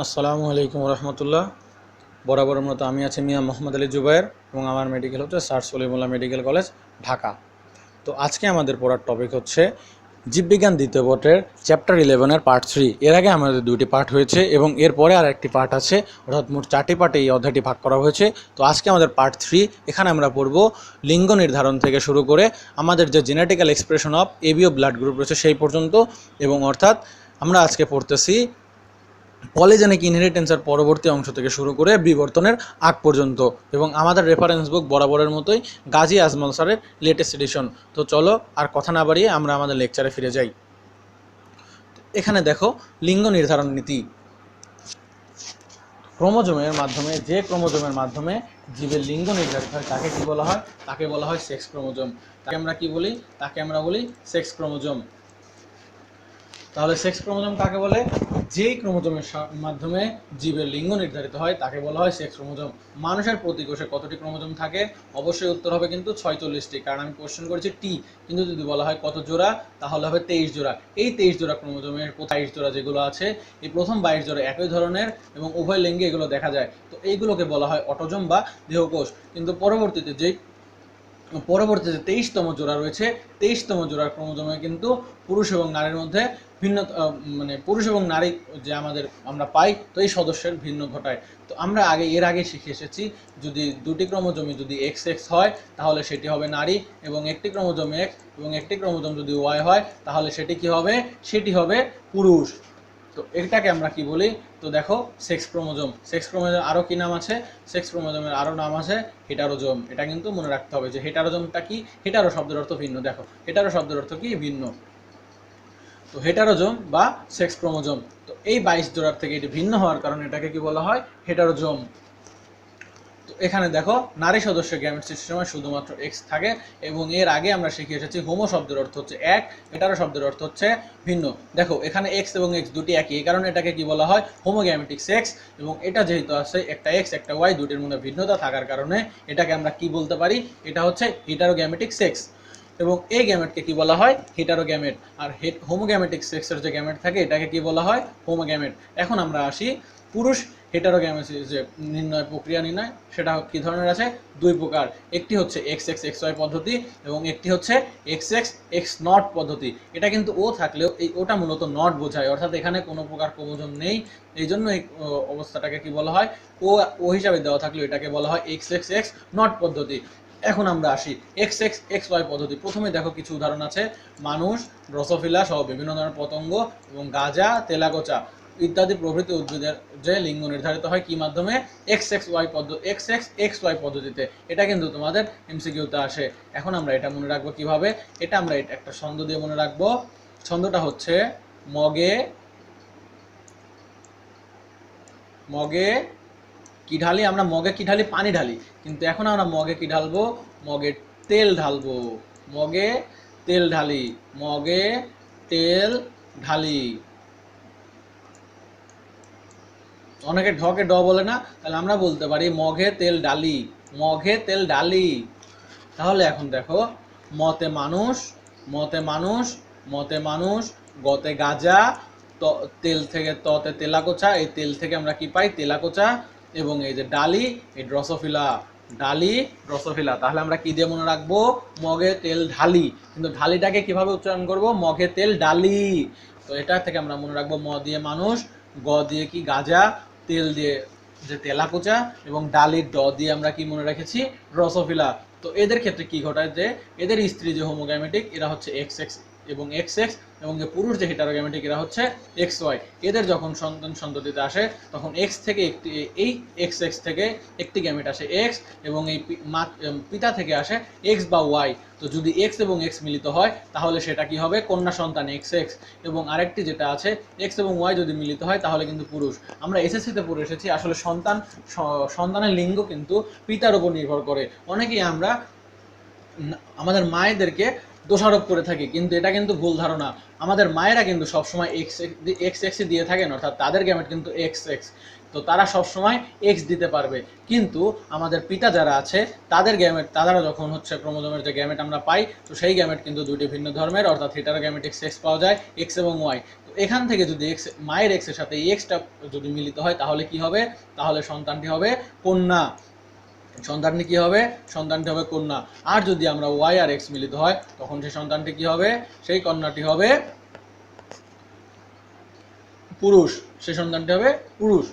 আসসালামু আলাইকুম রহমতুল্লাহ। বরাবরের মতো আমি আছি মিয়া মোহাম্মদ আলী জুবায়ের এবং আমার মেডিকেল হচ্ছে sir Salimullah medical college, Dhaka. তো আজকে আমাদের পড়ার টপিক হচ্ছে জীববিজ্ঞান দ্বিতীয় পত্রের চ্যাপ্টার 11-এর পার্ট 3। এর আগে আমাদের দুইটি পার্ট হয়েছে এবং এরপরে আর একটি পার্ট আছে, অর্থাৎ মোট 4টি পার্টে এই অধ্যায়টি ভাগ করা হয়েছে। তো আজকে আমাদের পার্ট 3। এখানে আমরা পড়ব লিঙ্গ নির্ধারণ থেকে শুরু করে আমাদের যে genetical expression of ABO blood group রয়েছে সেই পর্যন্ত, এবং অর্থাৎ আমরা আজকে পড়তেছি পলিজেনিক ইনহেরিটেন্সের পরবর্তী অংশ থেকে শুরু করে বিবর্তনের আগ পর্যন্ত, এবং আমাদের রেফারেন্স বুক বরাবরের মতোই গাজী আজমল স্যারের লেটেস্ট এডিশন। তো চলো আর কথা না বাড়িয়ে আমরা আমাদের লেকচারে ফিরে যাই। এখানে দেখো লিঙ্গ নির্ধারণ নীতি। ক্রোমোজোমের মাধ্যমে, যে ক্রোমোজোমের মাধ্যমে জীবের লিঙ্গ নির্ধারিত হয় তাকে কি বলা হয়? তাকে বলা হয় সেক্স ক্রোমোজোম। তাকে আমরা কি বলি? তাকে আমরা বলি সেক্স ক্রোমোজোম। তাহলে সেক্স ক্রোমোজোম কাকে বলে? যেই ক্রোমোজোমের মাধ্যমে জীবের লিঙ্গ নির্ধারিত হয় তাকে বলা হয় সেক্স ক্রোমোজোম। মানুষের প্রতি কোষে কতটি ক্রোমোজোম থাকে? অবশ্যই উত্তর হবে কিন্তু 46টি, কারণ আমি কোশ্চেন করেছি টি। কিন্তু যদি বলা হয় কত জোড়া, তাহলে হবে 23 জোড়া। এই 23 জোড়া ক্রোমোজোমের 22 জোড়া যেগুলো আছে, এই প্রথম 22 জোড়া একই ধরনের এবং উভয় লিঙ্গে এগুলো দেখা যায়। তো এইগুলোকে বলা হয় অটোজোম বা দেহকোষ। কিন্তু পরবর্তীতে 23তম জোড়া রয়েছে, 23তম জোড়ার ক্রোমোজোমে কিন্তু পুরুষ এবং নারীর মধ্যে ভিন্ন, মানে পুরুষ এবং নারী যে আমরা পাই, তো এই সদস্যের ভিন্ন ঘটায়। তো আমরা এর আগে শিখে এসেছি, যদি দুটি ক্রোমোজোমে যদি এক্স এক্স হয় তাহলে সেটি হবে নারী, এবং একটি ক্রোমোজোম এক্স এবং একটি ক্রোমোজোম যদি ওয়াই হয় তাহলে সেটি কি হবে? সেটি হবে পুরুষ। তো এটাকে আমরা কি বলি? তো দেখো সেক্স ক্রোমোজোম। সেক্স ক্রোমোজোম আরও কি নাম আছে? সেক্স ক্রোমোজোমের আরও নাম আছে হেটারোজোম। এটা কিন্তু মনে রাখতে হবে যে হেটারোজোমটা কি। হেটারো শব্দের অর্থ ভিন্ন। দেখো হেটারো শব্দের অর্থ কি? ভিন্ন। তো হেটারোজোম বা সেক্স ক্রোমোজোম। তো এই 22 জোড়ার থেকে এটি ভিন্ন হওয়ার কারণে এটাকে কি বলা হয়? হেটারোজোম। তো এখানে দেখো নারী সদস্যের গ্যামেট সৃষ্টির সময় শুধুমাত্র এক্স থাকে, এবং এর আগে আমরা শিখে এসেছি হোমো শব্দের অর্থ হচ্ছে এক, হেটারো শব্দের অর্থ হচ্ছে ভিন্ন। দেখো এখানে এক্স এবং এক্স দুটি একই, এই কারণে এটাকে কি বলা হয়? হোমোগ্যামেটিক সেক্স। এবং এটা যেহেতু আছে একটা এক্স একটা ওয়াই, দুটির মধ্যে ভিন্নতা থাকার কারণে এটাকে আমরা কি বলতে পারি? এটা হচ্ছে হেটারোগ্যামেটিক সেক্স। এবং এই গ্যামেটকে কি বলা হয়? হেটারোগ্যামেট। আর হোমোগ্যামেটিক সেক্সের যে গ্যামেট থাকে এটাকে কি বলা হয়? হোমোগ্যামেট। এখন আমরা আসি পুরুষ হেটারোগ্যামেসিস যে নির্ণয় প্রক্রিয়া নির্ণয়, সেটা কি ধরনের আছে? দুই প্রকার। একটি হচ্ছে এক্স এক্স এক্স ওয়াই পদ্ধতি, এবং একটি হচ্ছে এক্স এক্স এক্স নট পদ্ধতি। এটা কিন্তু ও থাকলেও এই ওটা মূলত নট বোঝায়, অর্থাৎ এখানে কোনো প্রকার ক্রোমোজোম নেই। এই জন্য এই অবস্থাটাকে কি বলা হয়? ও ও হিসাবে দেওয়া থাকলেও এটাকে বলা হয় এক্স এক্স এক্স নট পদ্ধতি। এখন আমরা আসি এক্স এক্স এক্স ওয়াই পদ্ধতি। প্রথমে দেখো কিছু উদাহরণ আছে: মানুষ, ড্রসোফিলা সহ বিভিন্ন ধরনের পতঙ্গ, এবং গাঁজা, তেলাগোচা ইত্যাদি প্রভৃতি উদ্ভিদের যে লিঙ্গ নির্ধারিত হয় কি মাধ্যমে? এক্স এক্স ওয়াই পদ্ধতি, এক্স এক্স এক্স ওয়াই পদ্ধতিতে। এটা কিন্তু তোমাদের এমসিকিউতে আসে। এখন আমরা এটা মনে রাখবো কিভাবে? এটা আমরা একটা ছন্দ দিয়ে মনে রাখবো। ছন্দটা হচ্ছে মগে মগে কি ঢালি? আমরা মগে কি ঢালি? পানি ঢালি। কিন্তু এখন আমরা মগে কি ঢালবো? মগে তেল ঢালবো। মগে তেল ঢালি। মগে তেল ঢালি। অনেকে ঢকে ড বলে না, তাহলে আমরা বলতে পারি মগে তেল ডালি। মগে তেল ডালি। তাহলে এখন দেখো মতে মানুষ, মতে মানুষ, মতে মানুষ, গতে গাজা, তেল থেকে ততে তেলাকোচা, এই তেল থেকে আমরা কি পাই? তেলাকোচা। এবং এই যে ডালি, এই ড্রসোফিলা। ডালি, ড্রসোফিলা। তাহলে আমরা কি দিয়ে মনে রাখবো? মগে তেল ঢালি। কিন্তু ঢালিটাকে কিভাবে উচ্চারণ করব? মগে তেল ডালি। তো এটা থেকে আমরা মনে রাখবো ম দিয়ে মানুষ, গ দিয়ে কি? গাজা, তেল দিয়ে যে তেলাকুচা, এবং ডালির ড দিয়ে আমরা কি মনে রেখেছি? ড্রসোফিলা। তো এদের ক্ষেত্রে কি ঘটায়? যে এদের স্ত্রী যে হোমোগ্যামেটিক এরা হচ্ছে এক্স এক্স এবং এক্স এক্স, এবং যে পুরুষ যে হেটারোগ্যামেটিক এরা হচ্ছে এক্স ওয়াই। এদের যখন সন্ততিতে আসে তখন এক্স থেকে একটি, এই এক্স এক্স থেকে একটি গ্যামেট আসে এক্স, এবং এই পিতা থেকে আসে এক্স বা ওয়াই। তো যদি এক্স এবং এক্স মিলিত হয় তাহলে সেটা কি হবে? কন্যা সন্তান এক্স এক্স। এবং আরেকটি যেটা আছে এক্স এবং ওয়াই যদি মিলিত হয় তাহলে কিন্তু পুরুষ। আমরা এসএসসিতে পড়ে এসেছি আসলে সন্তানের লিঙ্গ কিন্তু পিতার উপর নির্ভর করে। অনেকেই আমরা আমাদের মায়েদেরকে দোষারোপ করে থাকি, কিন্তু এটা কিন্তু ভুল ধারণা। আমাদের মায়েরা কিন্তু সবসময় এক্স এক্সই দিয়ে থাকেন, অর্থাৎ তাদের গ্যামেট কিন্তু এক্স এক্স। তো তারা সবসময় এক্স দিতে পারবে। কিন্তু আমাদের পিতা যারা আছে তাদের গ্যামেট, তারা যখন হচ্ছে ক্রোমোজোমের যে গ্যামেট আমরা পাই, তো সেই গ্যামেট কিন্তু দুটি ভিন্ন ধর্মের, অর্থাৎ হেটারোগ্যামেটিক সেক্স পাওয়া যায় এক্স এবং ওয়াই। তো এখান থেকে যদি এক্স মায়ের এক্স এর সাথে এক্সটা যদি মিলিত হয় তাহলে কি হবে, তাহলে সন্তানটি হবে কন্যা। সন্তানটি কি হবে, সন্তানটি হবে কন্যা। আর যদি আমরা ওয়াই আর এক্স মিলিত হয় তখন সেই সন্তানটি কি হবে, সেই কন্যাটি হবে পুরুষ, সেই সন্তানটি হবে পুরুষ,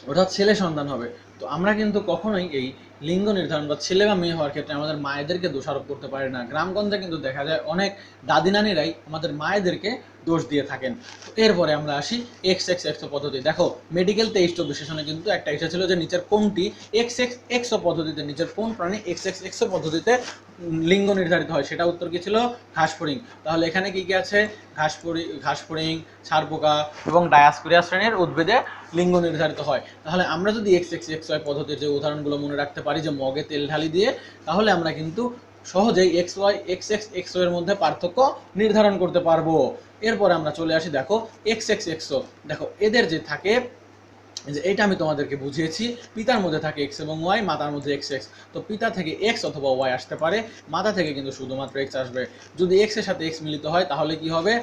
অর্থাৎ ছেলে সন্তান হবে। তো আমরা কিন্তু কখনোই এই লিঙ্গ নির্ধারণ বা ছেলে বা মেয়ে হওয়ার ক্ষেত্রে আমাদের মায়েদেরকে দোষারোপ করতে পারি না। গ্রামগঞ্জে কিন্তু দেখা যায় অনেক দাদি নানিরাই আমাদের মায়েদেরকে দোষ দিয়ে থাকেন। তো এরপরে আমরা আসি এক্স এক্স এক্স পদ্ধতি। দেখো মেডিকেল 23-24 সেশনে কিন্তু একটা এসেছিল যে নিচের কোনটি এক্স এক্স এক্স পদ্ধতিতে, নিচের কোন প্রাণী এক্স এক্স এক্স পদ্ধতিতে লিঙ্গ নির্ধারিত হয়, সেটা উত্তর কি ছিল, ঘাসফড়িং। তাহলে এখানে কি কি আছে, ঘাসফড়িং, ছারপোকা এবং ডায়াস্কোরিয়া শ্রেণীর উদ্ভিদে লিঙ্গ নির্ধারিত হয়। তাহলে আমরা যদি এক্স এক্স এক্স ওয়াই পদ্ধতির যে উদাহরণগুলো মনে রাখতে পারি যে মগে তেল ঢালি দিয়ে, তাহলে আমরা কিন্তু সহজেই X Y X X X এর মধ্যে পার্থক্য নির্ধারণ করতে পারবো। এরপরে আমরা চলে আসি, দেখো এক্স এক্স এক্স, দেখো এদের যে থাকে যে এটা আমি তোমাদেরকে বুঝিয়েছি, পিতার মধ্যে থাকে এক্স এবং ওয়াই, মাতার মধ্যে এক্স এক্স। তো পিতা থেকে এক্স অথবা ওয়াই আসতে পারে, মাতা থেকে কিন্তু শুধুমাত্র এক্স আসবে। যদি এক্স এর সাথে এক্স মিলিত হয় তাহলে কি হবে,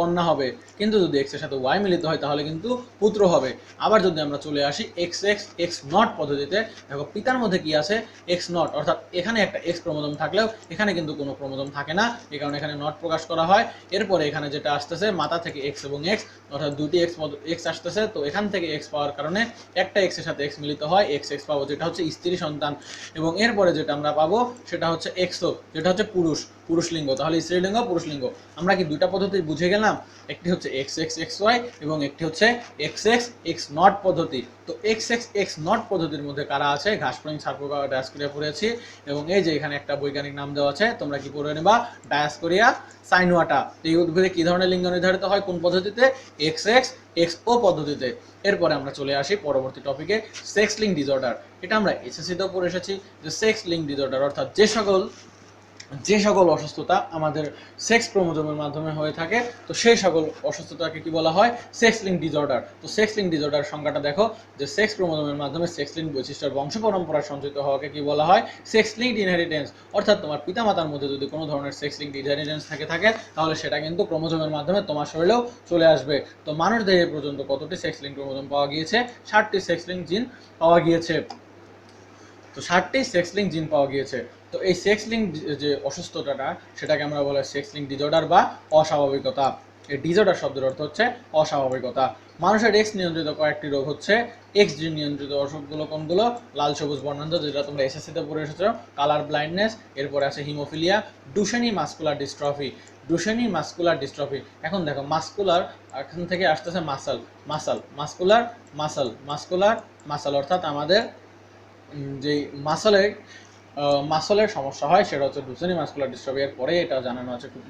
কন্যা হবে। কিন্তু যদি এক্স এর সাথে ওয়াই মিলিত হয় তাহলে কিন্তু পুত্র হবে। আবার যদি আমরা চলে আসি এক্স এক্স এক্স নট পদ্ধতিতে, দেখো পিতার মধ্যে কি আছে, এক্স নট, অর্থাৎ এখানে একটা এক্স ক্রোমোজোম থাকলেও এখানে কিন্তু কোনো ক্রোমোজোম থাকে না, এই কারণে এখানে নট প্রকাশ করা হয়। এরপরে এখানে যেটা আসতেছে মাতা থেকে এক্স এবং এক্স, অর্থাৎ দুটি এক্স এক্স আসতেছে, তো এখান থেকে এক্স পাওয়ার কারণে একটা এক্স এর সাথে এক্স মিলিত হয়, এক্স এক্স পাবো, যেটা হচ্ছে স্ত্রী সন্তান। এবং এরপরে যেটা আমরা পাবো সেটা হচ্ছে এক্সো, যেটা হচ্ছে পুরুষ, পুরুষ লিঙ্গ। তাহলে স্ত্রীলিঙ্গ পুরুষ লিঙ্গ। আমরা কি দুইটা পদ্ধতি বুঝে গেলাম, একটি হচ্ছে এক্স এক্স এক্স ওয়াই এবং একটি হচ্ছে এক্স এক্স এক্স নট পদ্ধতি। তো এক্স এক্স এক্স নট পদ্ধতির মধ্যে কারা আছে, ঘাসফড়িং, ছারপোকা, ডায়াস্কোরিয়া পড়েছি। এবং এই যে এখানে একটা বৈজ্ঞানিক নাম দেওয়া আছে, তোমরা কি পড়ে নেবা, ডায়াস্কোরিয়া সাইনুয়াটা। এই উদ্ভিদে কি ধরনের লিঙ্গ নির্ধারিত হয়, কোন পদ্ধতিতে, এক্স এক্স এক্স ও পদ্ধতিতে। এরপরে আমরা চলে আসি পরবর্তী টপিকে, সেক্স লিঙ্ক ডিসঅর্ডার। এটা আমরা এসএসসিতেও পড়ে এসেছি যে সেক্স লিঙ্ক ডিসঅর্ডার অর্থাৎ যে সকল অসুস্থতা আমাদের সেক্স ক্রোমোজোমের মাধ্যমে হয়ে থাকে, তো সেই সকল অসুস্থতাকে কি বলা হয়, সেক্স লিঙ্ক ডিসঅর্ডার। তো সেক্স লিঙ্ক ডিসঅর্ডার সংজ্ঞাটা দেখো, যে সেক্স ক্রোমোজোমের মাধ্যমে সেক্স লিঙ্ক বৈশিষ্ট্যের বংশ পরম্পরা সঞ্চিত হওয়াকে কি বলা হয়, সেক্স লিঙ্ক ইনহেরিটেন্স। অর্থাৎ তোমার পিতামাতার মধ্যে যদি কোনো ধরনের সেক্স লিঙ্ক ইনহেরিটেন্স থাকে তাহলে সেটা কিন্তু ক্রোমোজোমের মাধ্যমে তোমার শরীরেও চলে আসবে। তো মানুষ দেহে পর্যন্ত কতটি সেক্স লিঙ্ক ক্রোমোজোম পাওয়া গিয়েছে, 60টি সেক্স লিঙ্ক জিন পাওয়া গিয়েছে। তো 60টি সেক্স লিঙ্ক জিন পাওয়া গিয়েছে। তো এই সেক্স লিঙ্ক যে অসুস্থতাটা, সেটাকে আমরা বলা হয় সেক্স লিঙ্ক ডিসঅর্ডার বা অস্বাভাবিকতা। এই ডিসঅর্ডার শব্দের অর্থ হচ্ছে অস্বাভাবিকতা। মানুষের এক্স নিয়ন্ত্রিত কয়েকটি রোগ হচ্ছে, এক্স জিন নিয়ন্ত্রিত অসুখগুলো কোনগুলো, লাল সবুজ বর্ণান্ধ, যেটা তোমরা এসএসসিতে পড়ে এসেছো, কালার ব্লাইন্ডনেস, এরপরে আছে haemophilia, Duchenne muscular dystrophy, Duchenne muscular dystrophy. এখন দেখো মাস্কুলার, এখান থেকে আসতেছে মাসাল, মাসাল, মাস্কুলার, মাসাল, মাস্কুলার, মাসাল, অর্থাৎ আমাদের যেই মাসলের সমস্যা হয় সেটা হচ্ছে ডুচেনি মাস্কুলার ডিস্ট্রফি। এর পরে এটা জানানো আছে খুব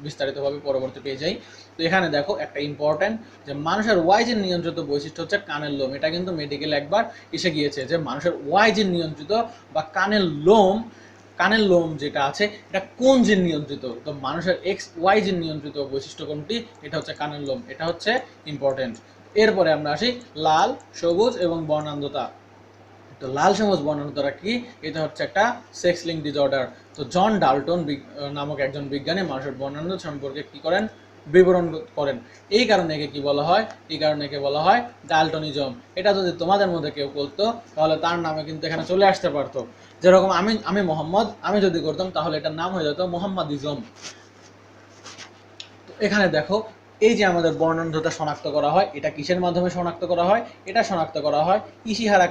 বিস্তারিতভাবে পরবর্তী পেজেই। তো এখানে দেখো একটা ইম্পর্টেন্ট, যে মানুষের ওয়াই জিন নিয়ন্ত্রিত বৈশিষ্ট্য হচ্ছে কানের লোম। এটা কিন্তু মেডিকেল একবার এসে গিয়েছে যে মানুষের ওয়াই জিন নিয়ন্ত্রিত বা কানের লোম যেটা আছে এটা কোন জিন নিয়ন্ত্রিত। তো মানুষের এক্স ওয়াই জিন নিয়ন্ত্রিত বৈশিষ্ট্য কোনটি, এটা হচ্ছে কানের লোম, এটা হচ্ছে ইম্পর্টেন্ট। এরপরে আমরা আসি লাল, সবুজ এবং বর্ণান্ধতা। তো লাল সবুজ বর্ণান্ধতা কি, এটা হচ্ছে একটা সেক্স লিঙ্ক ডিসঅর্ডার। তো জন ডাল্টন নামক একজন বিজ্ঞানী মানুষের বর্ণান্ধ সম্পর্কে কি করেন, বিবরণ করেন। এই কারণে একে কি বলা হয়, এই কারণে একে বলা হয় ডাল্টনিজম। এটা যদি তোমাদের মধ্যে কেউ করতো তাহলে তার নামে কিন্তু এখানে চলে আসতে পারতো। যেরকম আমি মোহাম্মদ, আমি যদি করতাম তাহলে এটার নাম হয়ে যেত মোহাম্মদিজম। তো এখানে দেখো, এই যে আমাদের বর্ণান্ধতা শনাক্ত করা হয়, এটা কিসের মাধ্যমে শনাক্ত করা হয়, এটা শনাক্ত করা হয় ইশিহারা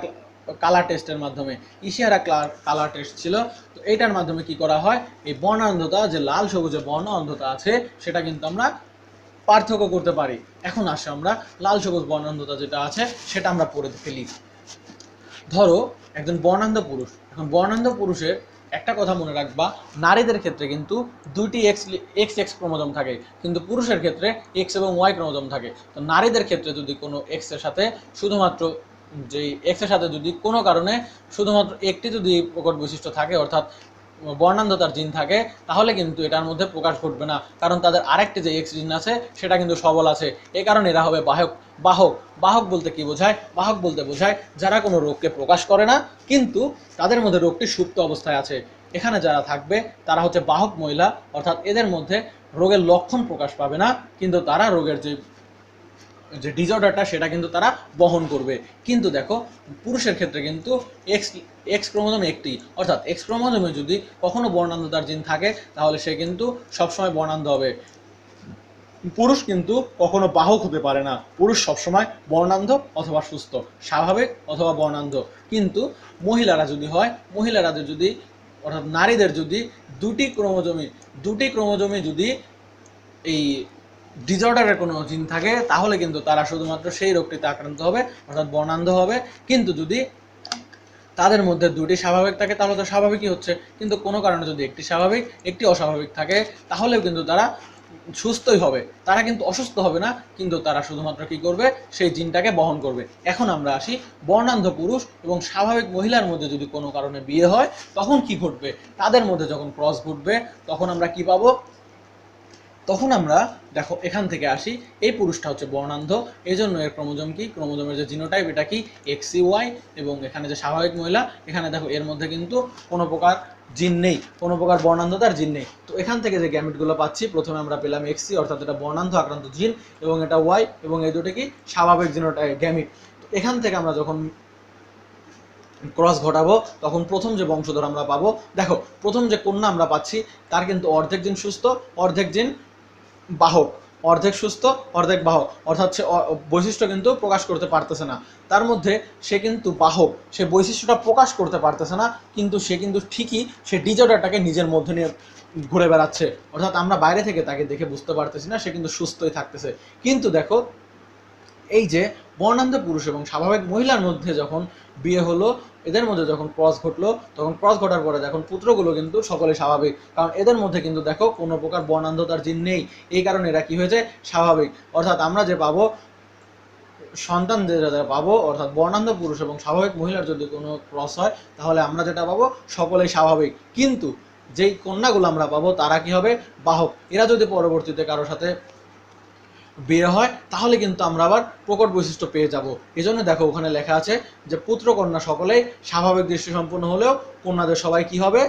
কালার টেস্টের মাধ্যমে। ইশিহারা কালার টেস্ট ছিল। তো এইটার মাধ্যমে কি করা হয়, এই বর্ণান্ধতা যে লাল সবুজে বর্ণ অন্ধতা আছে সেটা কিন্তু আমরা পার্থক্য করতে পারি। এখন আসে আমরা লাল সবুজ বর্ণান্ধতা যেটা আছে সেটা আমরা পড়ে ফেলি। ধরো একজন বর্ণান্ধ পুরুষ, এখন বর্ণান্ধ পুরুষের একটা কথা মনে রাখবা, নারীদের ক্ষেত্রে কিন্তু দুইটি এক্স এক্স ক্রোমোজোম থাকে, কিন্তু পুরুষের ক্ষেত্রে এক্স এবং ওয়াই ক্রোমোজোম থাকে। তো নারীদের ক্ষেত্রে যদি কোনো এক্স এর সাথে শুধুমাত্র যেই এক্স এর সাথে যদি কোনো কারণে শুধুমাত্র একটি যদি প্রকট বৈশিষ্ট্য থাকে, অর্থাৎ বর্ণান্ধতার জিন থাকে, তাহলে কিন্তু এটার মধ্যে প্রকাশ ঘটবে না, কারণ তাদের আরেকটি যে এক্স জিন আছে সেটা কিন্তু সবল আছে। এই কারণে এরা হবে বাহক। বাহক বলতে কি বোঝায়, বাহক বলতে বোঝায় যারা কোনো রোগকে প্রকাশ করে না কিন্তু তাদের মধ্যে রোগটি সুপ্ত অবস্থায় আছে। এখানে যারা থাকবে তারা হচ্ছে বাহক মহিলা, অর্থাৎ এদের মধ্যে রোগের লক্ষণ প্রকাশ পাবে না, কিন্তু তারা রোগের যে ডিসঅর্ডারটা সেটা কিন্তু তারা বহন করবে। কিন্তু দেখো পুরুষের ক্ষেত্রে কিন্তু এক্স ক্রোমোজোম একটি, অর্থাৎ এক্স ক্রোমোজোমে যদি কখনো বর্ণান্ধতার জিন থাকে তাহলে সে কিন্তু সবসময় বর্ণান্ধ হবে। পুরুষ কিন্তু কখনো বাহক হতে পারে না, পুরুষ সবসময় বর্ণান্ধ অথবা সুস্থ, স্বাভাবিক অথবা বর্ণান্ধ। কিন্তু মহিলারা যদি হয়, মহিলাদের যদি অর্থাৎ নারীদের যদি দুটি ক্রোমোজোমে যদি এই ডিসঅর্ডারের কোনো জিন থাকে তাহলে কিন্তু তারা শুধুমাত্র সেই রোগটিতে আক্রান্ত হবে, অর্থাৎ বর্ণান্ধ হবে। কিন্তু যদি তাদের মধ্যে দুটি স্বাভাবিক থাকে তাহলে তো স্বাভাবিকই হচ্ছে, কিন্তু কোনো কারণে যদি একটি স্বাভাবিক একটি অস্বাভাবিক থাকে তাহলেও কিন্তু তারা সুস্থই হবে, তারা কিন্তু অসুস্থ হবে না, কিন্তু তারা শুধুমাত্র কি করবে, সেই জিনটাকে বহন করবে। এখন আমরা আসি বর্ণান্ধ পুরুষ এবং স্বাভাবিক মহিলার মধ্যে যদি কোনো কারণে বিয়ে হয় তখন কি ঘটবে। তাদের মধ্যে যখন ক্রস ঘটবে তখন আমরা কি পাবো, তখন আমরা দেখো এখান থেকে আসি, এই পুরুষটা হচ্ছে বর্ণান্ধ, এই জন্য এর ক্রোমোজোম কি, ক্রোমোজোমের যে জিনোটাইপ এটা কি XY, এবং এখানে যে স্বাভাবিক মহিলা এখানে দেখো এর মধ্যে কিন্তু কোনো প্রকার জিন নেই, কোনো প্রকার বর্ণান্ধতার জিন নেই। তো এখান থেকে যে গ্যামেটগুলো পাচ্ছি, প্রথমে আমরা পেলাম XC অর্থাৎ এটা বর্ণান্ধ আক্রান্ত জিন, এবং এটা Y, এবং এই দুটো কি স্বাভাবিক জিনোটাইপ গ্যামিট। তো এখান থেকে আমরা যখন ক্রস ঘটাবো তখন প্রথম যে বংশধর আমরা পাবো, দেখো প্রথম যে কন্যা আমরা পাচ্ছি তার কিন্তু অর্ধেক জিন সুস্থ, অর্ধেক জিন বাহক, অর্ধেক সুস্থ অর্ধেক বাহক, অর্থাৎ সে বৈশিষ্ট্য কিন্তু প্রকাশ করতে পারতেছে না, তার মধ্যে সে কিন্তু বাহক, সে বৈশিষ্ট্যটা প্রকাশ করতে পারতেছে না, কিন্তু সে কিন্তু ঠিকই সে ডিসঅর্ডারটাকে নিজের মধ্যে নিয়ে ঘুরে বেড়াচ্ছে, অর্থাৎ আমরা বাইরে থেকে তাকে দেখে বুঝতে পারতেছি না, সে কিন্তু সুস্থই থাকতেছে। কিন্তু দেখো এই যে বর্ণান্ধ পুরুষ এবং স্বাভাবিক মহিলার মধ্যে যখন বিয়ে হলো, এদের মধ্যে যখন ক্রস ঘটলো, তখন ক্রস ঘটার পরে দেখুন পুত্রগুলো কিন্তু সকলে স্বাভাবিক, কারণ এদের মধ্যে কিন্তু দেখো কোনো প্রকার বর্ণান্ধতার জিন নেই, এই কারণে এরা কি হয়েছে, স্বাভাবিক। অর্থাৎ আমরা যে পাবো সন্তান যেটা পাবো, অর্থাৎ বর্ণান্ধ পুরুষ এবং স্বাভাবিক মহিলার যদি কোনো ক্রস হয় তাহলে আমরা যেটা পাবো সকলেই স্বাভাবিক। কিন্তু যেই কন্যাগুলো আমরা পাবো তারা কি হবে, বাহক। এরা যদি পরবর্তীতে কারোর সাথে বিয়ে হয় তাহলে কিন্তু আমরা আবার প্রকট বৈশিষ্ট্য পেয়ে যাব। এই জন্য দেখো ওখানে লেখা আছে যে পুত্র কন্যা সকলেই স্বাভাবিক দৃষ্টি সম্পন্ন হলেও কন্যাদের সবাই কি হবে,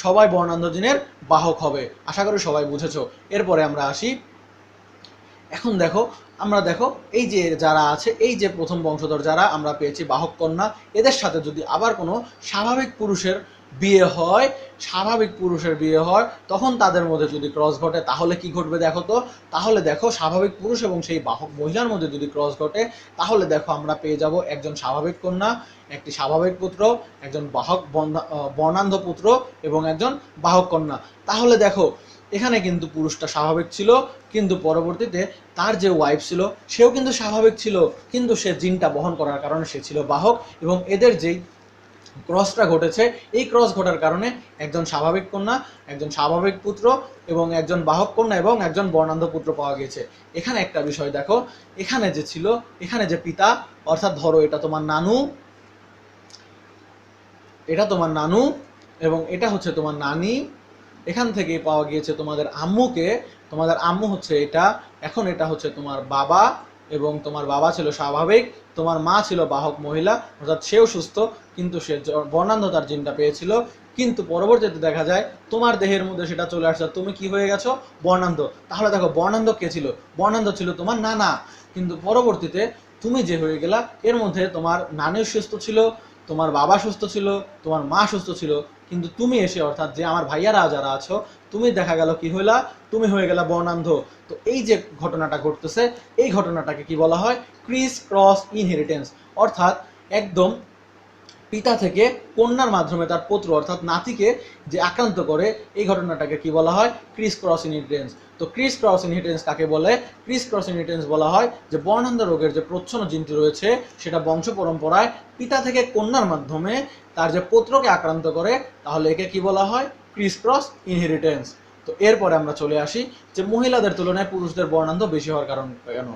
সবাই বর্ণান্ধ জিনের বাহক হবে। আশা করি সবাই বুঝেছো। এরপরে আমরা আসি, এখন দেখো আমরা দেখো এই যে যারা আছে, এই যে প্রথম বংশধর যারা আমরা পেয়েছি বাহক কন্যা, এদের সাথে যদি আবার কোনো স্বাভাবিক পুরুষের বিয়ে হয়, স্বাভাবিক পুরুষের বিয়ে হয়, তখন তাদের মধ্যে যদি ক্রস ঘটে তাহলে কি ঘটবে দেখো তো, তাহলে দেখো স্বাভাবিক পুরুষ এবং সেই বাহক মহিলার মধ্যে যদি ক্রস ঘটে তাহলে দেখো আমরা পেয়ে যাব একজন স্বাভাবিক কন্যা, একটি স্বাভাবিক পুত্র, একজন বাহক বর্ণান্ধ পুত্র এবং একজন বাহক কন্যা। তাহলে দেখো এখানে কিন্তু পুরুষটা স্বাভাবিক ছিল, কিন্তু পরবর্তীতে তার যে ওয়াইফ ছিল সেও কিন্তু স্বাভাবিক ছিল, কিন্তু সে জিনটা বহন করার কারণে সে ছিল বাহক, এবং এদের যেই ক্রসটা ঘটেছে এই ক্রস ঘটার কারণে একজন স্বাভাবিক কন্যা, একজন স্বাভাবিক পুত্র এবং একজন বাহক কন্যা এবং একজন বর্ণান্ধ পুত্র পাওয়া গেছে। এখানে একটা বিষয় দেখো, এখানে যে ছিল, এখানে যে পিতা, অর্থাৎ ধরো এটা তোমার নানু, এটা তোমার নানু এবং এটা হচ্ছে তোমার নানি, এখান থেকে পাওয়া গিয়েছে তোমাদের আম্মুকে, তোমাদের আম্মু হচ্ছে এটা, এখন এটা হচ্ছে তোমার বাবা, এবং তোমার বাবা ছিল স্বাভাবিক, তোমার মা ছিল বাহক মহিলা, অর্থাৎ সেও সুস্থ, কিন্তু সে বর্ণান্ধতার জিনটা পেয়েছিল, কিন্তু পরবর্তীতে দেখা যায় তোমার দেহের মধ্যে সেটা চলে আসছে, তুমি কি হয়ে গেছো, বর্ণান্ধ। তাহলে দেখো বর্ণান্ধ কে ছিল, বর্ণান্ধ ছিল তোমার নানা, কিন্তু পরবর্তীতে তুমি যে হয়ে গেলা, এর মধ্যে তোমার নানিও সুস্থ ছিল, তোমার বাবা সুস্থ ছিল, তোমার মা সুস্থ ছিল, কিন্তু তুমি এসে, অর্থাৎ যে আমার ভাইয়ারা যারা আছো, তুমি দেখা গেল কি হইলা, তুমি হয়ে গেলা বর্ণান্ধ। তো এই যে ঘটনাটা ঘটতেছে, এই ঘটনাটাকে কি বলা হয়, ক্রিস ক্রস ইনহেরিটেন্স, অর্থাৎ একদম পিতা থেকে কন্যার মাধ্যমে তার পুত্র অর্থাৎ নাতিকে যে আক্রান্ত করে, এই ঘটনাটাকে কি বলা হয়, ক্রিস ক্রস ইনহেরিটেন্স। তো ক্রিস ক্রস ইনহেরিটেন্স কাকে বলে, ক্রিস ক্রস ইনহেরিটেন্স বলা হয় যে বর্ণান্ধ রোগের যে প্রচ্ছন্ন জিনটি রয়েছে সেটা বংশ পরম্পরায় পিতা থেকে কন্যার মাধ্যমে তার যে পুত্রকে আক্রান্ত করে, তাহলে একে কি বলা হয়, ক্রিস ক্রস ইনহেরিটেন্স। তো এরপরে আমরা চলে আসি যে মহিলাদের তুলনায় পুরুষদের বর্ণান্ধ বেশি হওয়ার কারণ কেন।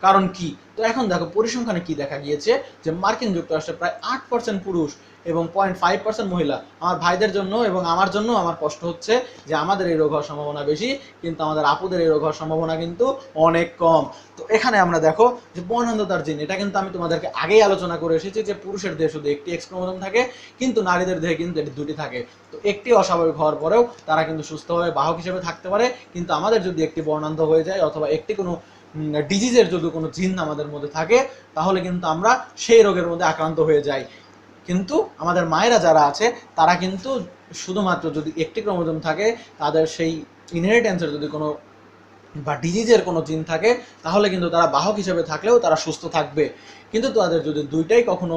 কারণ কি? তো এখন দেখো পরিসংখ্যানে কি দেখা গিয়েছে যে মার্কিন যুক্তরাষ্ট্রে প্রায় 8% পুরুষ এবং 0.5% মহিলা। আমার ভাইদের জন্য এবং আমার জন্য আমার কষ্ট হচ্ছে যে আমাদের এই রোগ হওয়ার সম্ভাবনা বেশি, কিন্তু আমাদের আপুদের এই রোগ হওয়ার সম্ভাবনা কিন্তু অনেক কম। তো এখানে আমরা দেখো যে বর্ণান্ধতার জিন, এটা কিন্তু আমি তোমাদেরকে আগেই আলোচনা করে এসেছি যে পুরুষের দেহে শুধু একটি এক্স ক্রোমোজোম থাকে, কিন্তু নারীদের দেহে কিন্তু এটি দুটি থাকে। তো একটি অস্বাভাবিক হওয়ার পরেও তারা কিন্তু সুস্থভাবে বাহক হিসেবে থাকতে পারে, কিন্তু আমাদের যদি একটি বর্ণান্ধ হয়ে যায় অথবা একটি কোনো ডিজিজের যদি কোনো জিন আমাদের মধ্যে থাকে, তাহলে কিন্তু আমরা সেই রোগের মধ্যে আক্রান্ত হয়ে যাই। কিন্তু আমাদের মায়েরা যারা আছে তারা কিন্তু শুধুমাত্র যদি একটি ক্রোমোজোম থাকে, তাদের সেই ইনহেরিটেন্সের যদি কোনো বা ডিজিজের কোনো জিন থাকে, তাহলে কিন্তু তারা বাহক হিসেবে থাকলেও তারা সুস্থ থাকবে। কিন্তু তাদের যদি দুইটাই কখনো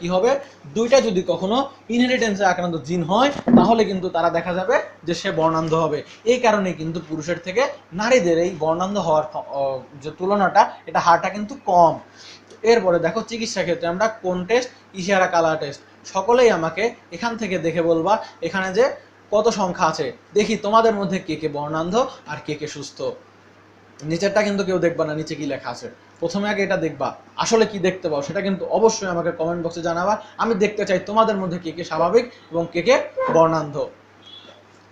কি হবে, দুইটা যদি কখনো ইনহেরিটেন্সে আক্রান্ত জিন হয়, তাহলে কিন্তু তারা দেখা যাবে যে সে বর্ণান্ধ হবে। এই কারণে কিন্তু পুরুষের থেকে নারীদের এই বর্ণান্ধ হওয়ার যে তুলনাটা, এটা হারটা কিন্তু কম। এরপরে দেখো চিকিৎসা ক্ষেত্রে আমরা কোন টেস্ট, ইশারা কালার টেস্ট। সকলেই আমাকে এখান থেকে দেখে বলবা এখানে যে কত সংখ্যা আছে, দেখি তোমাদের মধ্যে কে কে বর্ণান্ধ আর কে কে সুস্থ। নিচেরটা কিন্তু কেউ দেখবা না, নিচে কি লেখা আছে। প্রথমে আগে এটা দেখবা, আসলে কি দেখতে পাও সেটা কিন্তু অবশ্যই আমাকে কমেন্ট বক্সে জানাবা। আমি দেখতে চাই তোমাদের মধ্যে কে কে স্বাভাবিক এবং কে কে বর্ণান্ধ।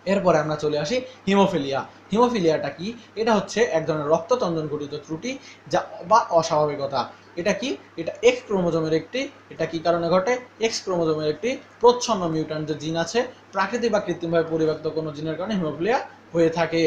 এরপরে আমরা চলে আসি হিমোফিলিয়া। হিমোফিলিয়াটা কি? এটা হচ্ছে এক ধরনের রক্ততঞ্জন ঘটিত ত্রুটি যা বা অস্বাভাবিকতা। এটা কি? এটা এক্স ক্রোমোজোমের একটি, এটা কি কারণে ঘটে? এক্স ক্রোমোজোমের একটি প্রচ্ছন্ন মিউট্যান্ট যে জিন আছে, প্রাকৃতিক বা কৃত্রিমভাবে পরিব্যক্ত কোনো জিনের কারণে হিমোফিলিয়া হয়ে থাকে।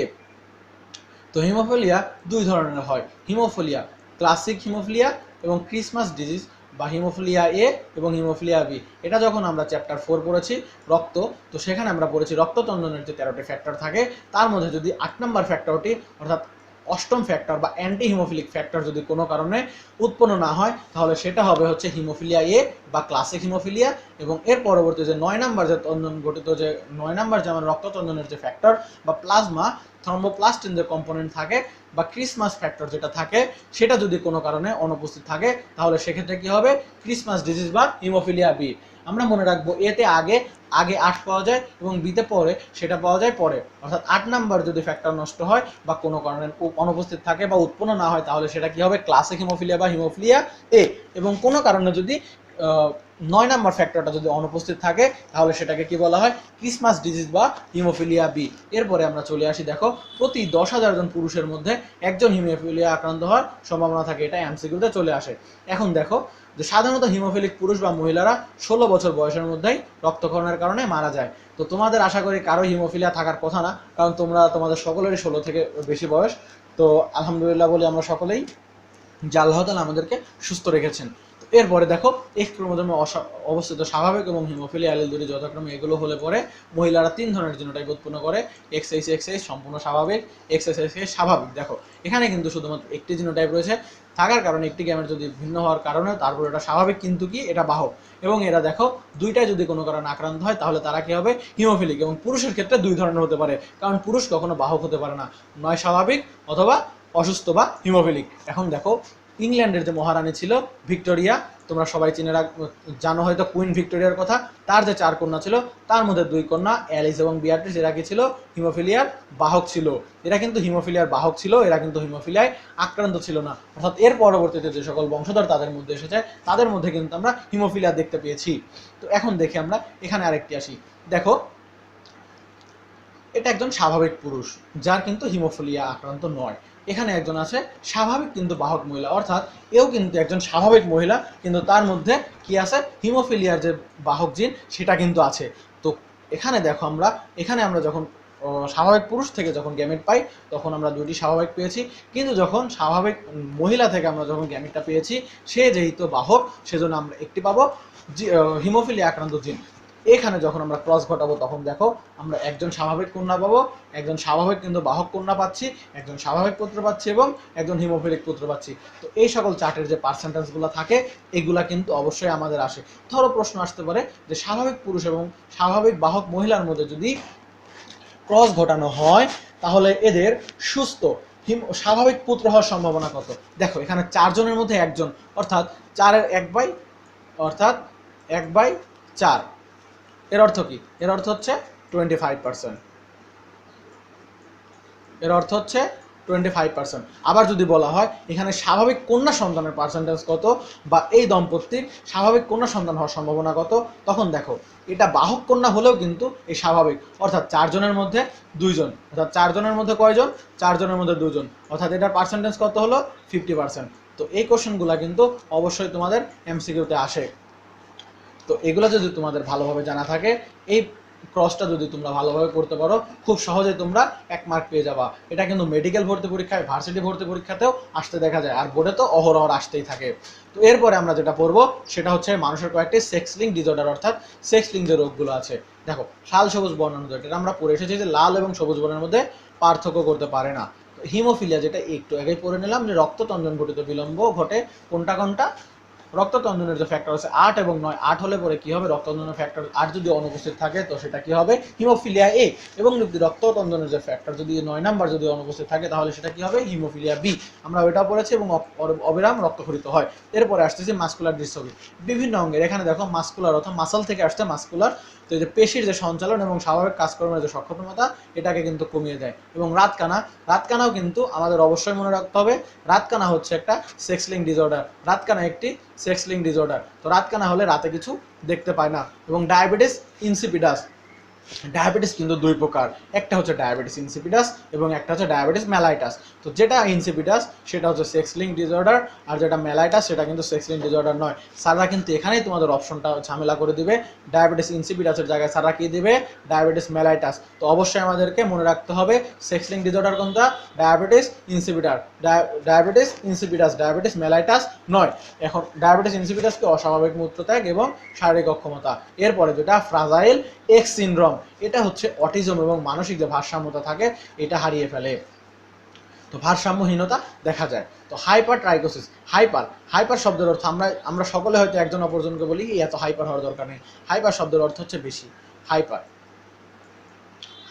তো হিমোফিলিয়া দুই ধরনের হয়, হিমোফিলিয়া ক্লাসিক হিমোফিলিয়া এবং ক্রিসমাস ডিজিজ বা হিমোফিলিয়া এ এবং হিমোফিলিয়া বি। এটা যখন আমরা চ্যাপ্টার 4 পড়েছি রক্ত, তো সেখানে আমরা পড়েছি রক্ততঞ্জনের যে 13টি ফ্যাক্টর থাকে, তার মধ্যে যদি 8 নম্বর ফ্যাক্টরটি অর্থাৎ অষ্টম ফ্যাক্টর বা অ্যান্টি হিমোফিলিক ফ্যাক্টর যদি কোনো কারণে উৎপন্ন না হয়, তাহলে সেটা হবে হচ্ছে হিমোফিলিয়া এ বা ক্লাসিক হিমোফিলিয়া। এবং এর পরবর্তী যে 9 নম্বর যে তঞ্জন গঠিত, যে 9 নম্বর যে আমার রক্ততঞ্জনের যে ফ্যাক্টর বা প্লাজমা থ্রম্বোপ্লাস্টিন যে কম্পোনেন্ট থাকে বা ক্রিসমাস ফ্যাক্টর যেটা থাকে, সেটা যদি কোনো কারণে অনুপস্থিত থাকে, তাহলে সেক্ষেত্রে কি হবে? ক্রিসমাস ডিজিজ বা হিমোফিলিয়া বি। আমরা মনে রাখবো এতে আগে 8 পাওয়া যায় এবং বিতে পরে সেটা পাওয়া যায় পরে। অর্থাৎ 8 নাম্বার যদি ফ্যাক্টর নষ্ট হয় বা কোনো কারণে অনুপস্থিত থাকে বা উৎপন্ন না হয়, তাহলে সেটা কি হবে? ক্লাসিক হিমোফিলিয়া বা হিমোফিলিয়া এ। এবং কোনো কারণে যদি 9 নাম্বার ফ্যাক্টরটা যদি অনুপস্থিত থাকে, তাহলে সেটাকে কি বলা হয়? ক্রিসমাস ডিজিজ বা হিমোফিলিয়া বি। এরপরে আমরা চলে আসি, দেখো প্রতি 10,000 জন পুরুষের মধ্যে একজন হিমোফিলিয়া আক্রান্ত হওয়ার সম্ভাবনা থাকে, এটা এমসিকিউতে চলে আসে। এখন দেখো যে সাধারণত হিমোফিলিক পুরুষ বা মহিলারা 16 বছর বয়সের মধ্যেই রক্তক্ষরণের কারণে মারা যায়। তো তোমাদের আশা করি কারো হিমোফিলিয়া থাকার কথা না, কারণ তোমাদের সকলেরই 16 থেকে বেশি বয়স। তো আলহামদুলিল্লাহ বলি আমরা সকলেই যে আল্লাহ তাআলা আমাদেরকে সুস্থ রেখেছেন। তো এরপরে দেখো এক্স ক্রোমোজোমে অবস্থিত স্বাভাবিক এবং হিমোফিলিয়া অ্যালিল দুটি যথাক্রমে এগুলো হলে পরে মহিলারা 3 ধরনের জিনোটাইপ উৎপন্ন করে, এক্সএইচ এক্সএইচ সম্পূর্ণ স্বাভাবিক, এক্সএস এক্সএস স্বাভাবিক। দেখো এখানে কিন্তু শুধুমাত্র একটি জিনোটাইপ রয়েছে, থাকার কারণে একটি গ্যামেট যদি ভিন্ন হওয়ার কারণে তারপর এটা স্বাভাবিক, কিন্তু কি এটা বাহক। এবং এরা দেখো দুইটাই যদি কোনো কারণে আক্রান্ত হয়, তাহলে তারা কি হবে? হিমোফিলিক। এবং পুরুষের ক্ষেত্রে দুই ধরনের হতে পারে, কারণ পুরুষ কখনো বাহক হতে পারে না, নয় স্বাভাবিক অথবা অসুস্থ বা হিমোফিলিক। এখন দেখো ইংল্যান্ডের যে মহারানী ছিল ভিক্টোরিয়া, তোমরা সবাই জানো হয়তো কুইন ভিক্টোরিয়ার কথা। তার যে 4 কন্যা ছিল, তার মধ্যে 2 কন্যা অ্যালিস এবং বিয়াট্রিস, এরা কি ছিল? হিমোফিলিয়ার বাহক ছিল। এরা কিন্তু হিমোফিলিয়ার বাহক ছিল, এরা কিন্তু হিমোফিলিয়ায় আক্রান্ত ছিল না। অর্থাৎ এর পরবর্তীতে যে সকল বংশধর তাদের মধ্যে এসেছে, তাদের মধ্যে কিন্তু আমরা হিমোফিলিয়া দেখতে পেয়েছি। তো এখন দেখি আমরা এখানে আরেকটি আসি। দেখো এটা একজন স্বাভাবিক পুরুষ যার কিন্তু হিমোফিলিয়া আক্রান্ত নয়। এখানে একজন আছে স্বাভাবিক কিন্তু বাহক মহিলা, অর্থাৎ এও কিন্তু একজন স্বাভাবিক মহিলা, কিন্তু তার মধ্যে কি আছে? হিমোফিলিয়ার যে বাহক জিন সেটা কিন্তু আছে। তো এখানে আমরা যখন স্বাভাবিক পুরুষ থেকে যখন গ্যামেট পাই, তখন আমরা 2টি স্বাভাবিক পেয়েছি। কিন্তু যখন স্বাভাবিক মহিলা থেকে আমরা যখন গ্যামেটটা পেয়েছি, সে যেহেতু বাহক, সেজন্য আমরা একটি পাবো হিমোফিলিয়া আক্রান্ত জিন। এখানে যখন আমরা ক্রস ঘটাবো, তখন দেখো আমরা একজন স্বাভাবিক কন্যা পাবো, একজন স্বাভাবিক কিন্তু বাহক কন্যা পাচ্ছি, একজন স্বাভাবিক পুত্র পাচ্ছি এবং একজন হিমোফিলিক পুত্র পাচ্ছি। তো এই সকল চার্টের যে পার্সেন্টেজগুলো থাকে, এগুলা কিন্তু অবশ্যই আমাদের আসে। ধরো প্রশ্ন আসতে পারে যে স্বাভাবিক পুরুষ এবং স্বাভাবিক বাহক মহিলার মধ্যে যদি ক্রস ঘটানো হয়, তাহলে এদের সুস্থ স্বাভাবিক পুত্র হওয়ার সম্ভাবনা কত? দেখো এখানে 4 জনের মধ্যে একজন, অর্থাৎ 4-এর 1/4। এর অর্থ কি? এর অর্থ হচ্ছে 25%। এর অর্থ হচ্ছে 25%। আবার যদি বলা হয় এখানে স্বাভাবিক কন্যা সন্তানের পার্সেন্টেজ কত বা এই দম্পতির স্বাভাবিক কন্যা সন্তান হওয়ার সম্ভাবনা কত, তখন দেখো এটা বাহক কন্যা হলেও কিন্তু এই স্বাভাবিক, অর্থাৎ 4 জনের মধ্যে 2 জন, অর্থাৎ 4 জনের মধ্যে কয়জন, 4 জনের মধ্যে 2 জন, অর্থাৎ এটার পার্সেন্টেজ কত হলো 50%। তো এই কোশ্চেনগুলো কিন্তু অবশ্যই তোমাদের এমসিকিউতে আসে। তো এগুলো যদি তোমাদের ভালোভাবে জানা থাকে, এই ক্রসটা যদি তোমরা ভালোভাবে করতে পারো, খুব সহজেই তোমরা 1 মার্ক পেয়ে যাবা। এটা কিন্তু মেডিকেল ভর্তি পরীক্ষায়, ভার্সিটি ভর্তি পরীক্ষাতেও আসতে দেখা যায়, আর বোর্ডে তো অহরহ আসতেই থাকে। তো এরপরে আমরা যেটা পড়বো সেটা হচ্ছে মানুষের কয়েকটি সেক্স লিঙ্ক ডিসঅর্ডার, অর্থাৎ সেক্স লিঙ্ক যে রোগগুলো আছে। দেখো লাল সবুজ বর্ণ অনুযায়ী এটা আমরা পড়ে এসেছি যে লাল এবং সবুজ বর্ণের মধ্যে পার্থক্য করতে পারে না। হিমোফিলিয়া যেটা একটু আগেই পড়ে নিলাম, যে রক্ততঞ্জন ঘটিত বিলম্ব ঘটে কোনটা কোনটা, রক্ততঞ্জনের যে ফ্যাক্টর আছে 8 এবং 9, 8 হলে পরে কি হবে, রক্ততঞ্জনের ফ্যাক্টর 8 যদি অনুপস্থিত থাকে তো সেটা কি হবে, হিমোফিলিয়া এ, এবং যদি রক্ততঞ্জনের যে ফ্যাক্টর যদি 9 নাম্বার যদি অনুপস্থিত থাকে তাহলে সেটা কি হবে, হিমোফিলিয়া বি। আমরা ওইটা পড়েছি এবং অবিরাম রক্তক্ষরিত হয়। এরপরে আসতেছি মাসকুলার ডিস্ট্রফি, বিভিন্ন অঙ্গের। এখানে দেখো মাসকুলার অর্থাৎ মাসল থেকে আসছে মাসকুলার, তো এই যে পেশির যে সঞ্চালন এবং স্বাভাবিক কাজকর্মের যে সক্ষমতা এটাকে কিন্তু কমিয়ে দেয়। এবং রাতকানা, রাতকানাও কিন্তু আমাদের অবশ্যই মনে রাখতে হবে, রাতকানা হচ্ছে একটা সেক্স লিঙ্ক ডিসঅর্ডার, রাতকানা একটি সেক্স লিঙ্ক ডিসঅর্ডার। তো রাতকানা হলে রাতে কিছু দেখতে পায় না। এবং ডায়াবেটিস ইনসিপিডাস, ডায়াবেটিস কিন্তু 2 প্রকার, একটা হচ্ছে ডায়াবেটিস ইনসিপিডাস এবং একটা হচ্ছে ডায়াবেটিস মেলাইটাস। তো যেটা ইনসিপিডাস সেটা হচ্ছে সেক্স লিঙ্ক ডিসঅর্ডার, আর যেটা মেলাইটাস সেটা কিন্তু সেক্স লিঙ্ক ডিসঅর্ডার নয়। স্যাররা কিন্তু এখানেই তোমাদের অপশনটা ঝামেলা করে দিবে, ডায়াবেটিস ইনসিপিডাসের জায়গায় স্যাররা কি দিবে, ডায়াবেটিস মেলাইটাস। তো অবশ্যই আমাদেরকে মনে রাখতে হবে সেক্স লিঙ্ক ডিসঅর্ডার কোনটা, diabetes insipidus, diabetes insipidus, diabetes mellitus নয়। এখন ডায়াবেটিস ইনসিপিডাসকে অস্বাভাবিক মূত্রত্যাগ এবং শারীরিক অক্ষমতা। এরপরে যেটা ফ্রাজাইল এক্স সিনড্রোম, এটা হচ্ছে অটিজম এবং মানসিক যে ভারসাম্যতা থাকে এটা হারিয়ে ফেলে, তো ভারসাম্যহীনতা দেখা যায়। তো হাইপার ট্রাইকোসিস, হাইপার, হাইপার শব্দের অর্থ আমরা সকলে হয়তো একজন অপরজনকে বলি এত হাইপার হওয়ার দরকার নেই। হাইপার শব্দের অর্থ হচ্ছে বেশি, হাইপার,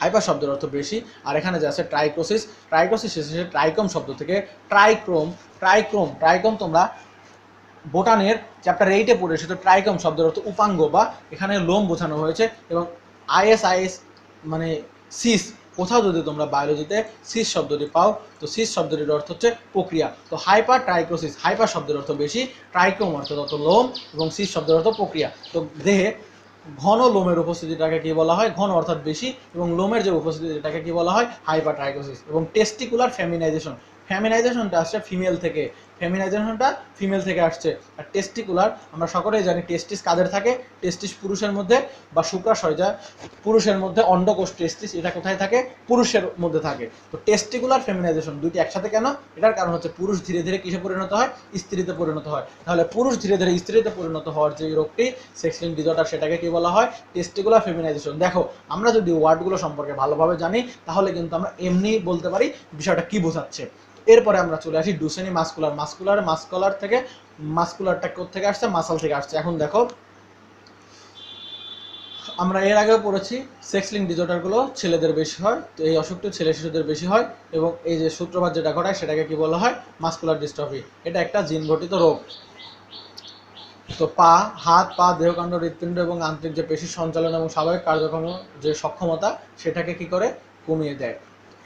হাইপার শব্দের অর্থ বেশি। আর এখানে যে আছে ট্রাইকোসিস, ট্রাইকোসিস এসেছে ট্রাইকম শব্দ থেকে, ট্রাইক্রোম, ট্রাইক্রোম, ট্রাইকম তোমরা বোটানের চ্যাপ্টার 8-এ পড়ে এসেছে। ট্রাইকম শব্দের অর্থ উপাঙ্গ বা এখানে লোম বোঝানো হয়েছে। এবং আইএস মানে সিস, কোথাও যদি তোমরা বায়োলজিতে সিস শব্দটি পাও তো সিস শব্দটির অর্থ হচ্ছে প্রক্রিয়া। তো হাইপার ট্রাইকোসিস, হাইপার শব্দের অর্থ বেশি, ট্রাইক্রোম অর্থ লোম এবং সিস শব্দের অর্থ প্রক্রিয়া। তো দেহে ঘন লোমের উপস্থিতিটাকে কি বলা হয়, ঘন অর্থাৎ বেশি, এবং লোমের যে উপস্থিতি এটাকে কি বলা হয়, হাইপার ট্রাইকোসিস। এবং টেস্টিকুলার ফেমিনাইজেশন, ফেমিনাইজেশনটা আসছে ফিমেল থেকে, ফেমিনাইজেশনটা ফিমেল থেকে আসছে। আর টেস্টিকুলার আমরা সকলেই জানি টেস্টিস কাদের থাকে, টেস্টিস পুরুষের মধ্যে, বা শুক্রাশয় যা পুরুষের মধ্যে, অন্ডকোষ টেস্টিস এটা কোথায় থাকে, পুরুষের মধ্যে থাকে। তো টেস্টিকুলার ফেমিনাইজেশন দুইটি একসাথে কেন, এটার কারণ হচ্ছে পুরুষ ধীরে ধীরে কিসে পরিণত হয়, স্ত্রীতে পরিণত হয়। তাহলে পুরুষ ধীরে ধীরে স্ত্রীতে পরিণত হওয়ার যে রোগটি সেক্স লিঙ্ক ডিসঅর্ডার সেটাকে কি বলা হয়, টেস্টিকুলার ফেমিনাইজেশন। দেখো আমরা যদি ওয়ার্ডগুলো সম্পর্কে ভালোভাবে জানি তাহলে কিন্তু আমরা এমনি বলতে পারি বিষয়টা কি বোঝাচ্ছে। এরপরে আমরা চলে আসি ডুসেনি মাসকুলার, মাসকুলার থেকে, মাসকুলারটা কোথা থেকে আসছে, মাসাল থেকে আসছে। এখন দেখো আমরা এর আগেও পড়েছি সেক্স লিঙ্ক ডিসঅর্ডারগুলো ছেলেদের বেশি হয়, তো এই অসুখটি ছেলে শিশুদের বেশি হয়। এবং এই যে সূত্রপাত যেটা ঘটায় সেটাকে কি বলা হয়, মাসকুলার ডিস্ট্রফি। এটা একটা জিন ঘটিত রোগ। তো হাত পা দেহকাণ্ড হৃৎপিণ্ড এবং আন্তরিক যে পেশির সঞ্চালন এবং স্বাভাবিক কার্যক্রম যে সক্ষমতা সেটাকে কি করে, কমিয়ে দেয়।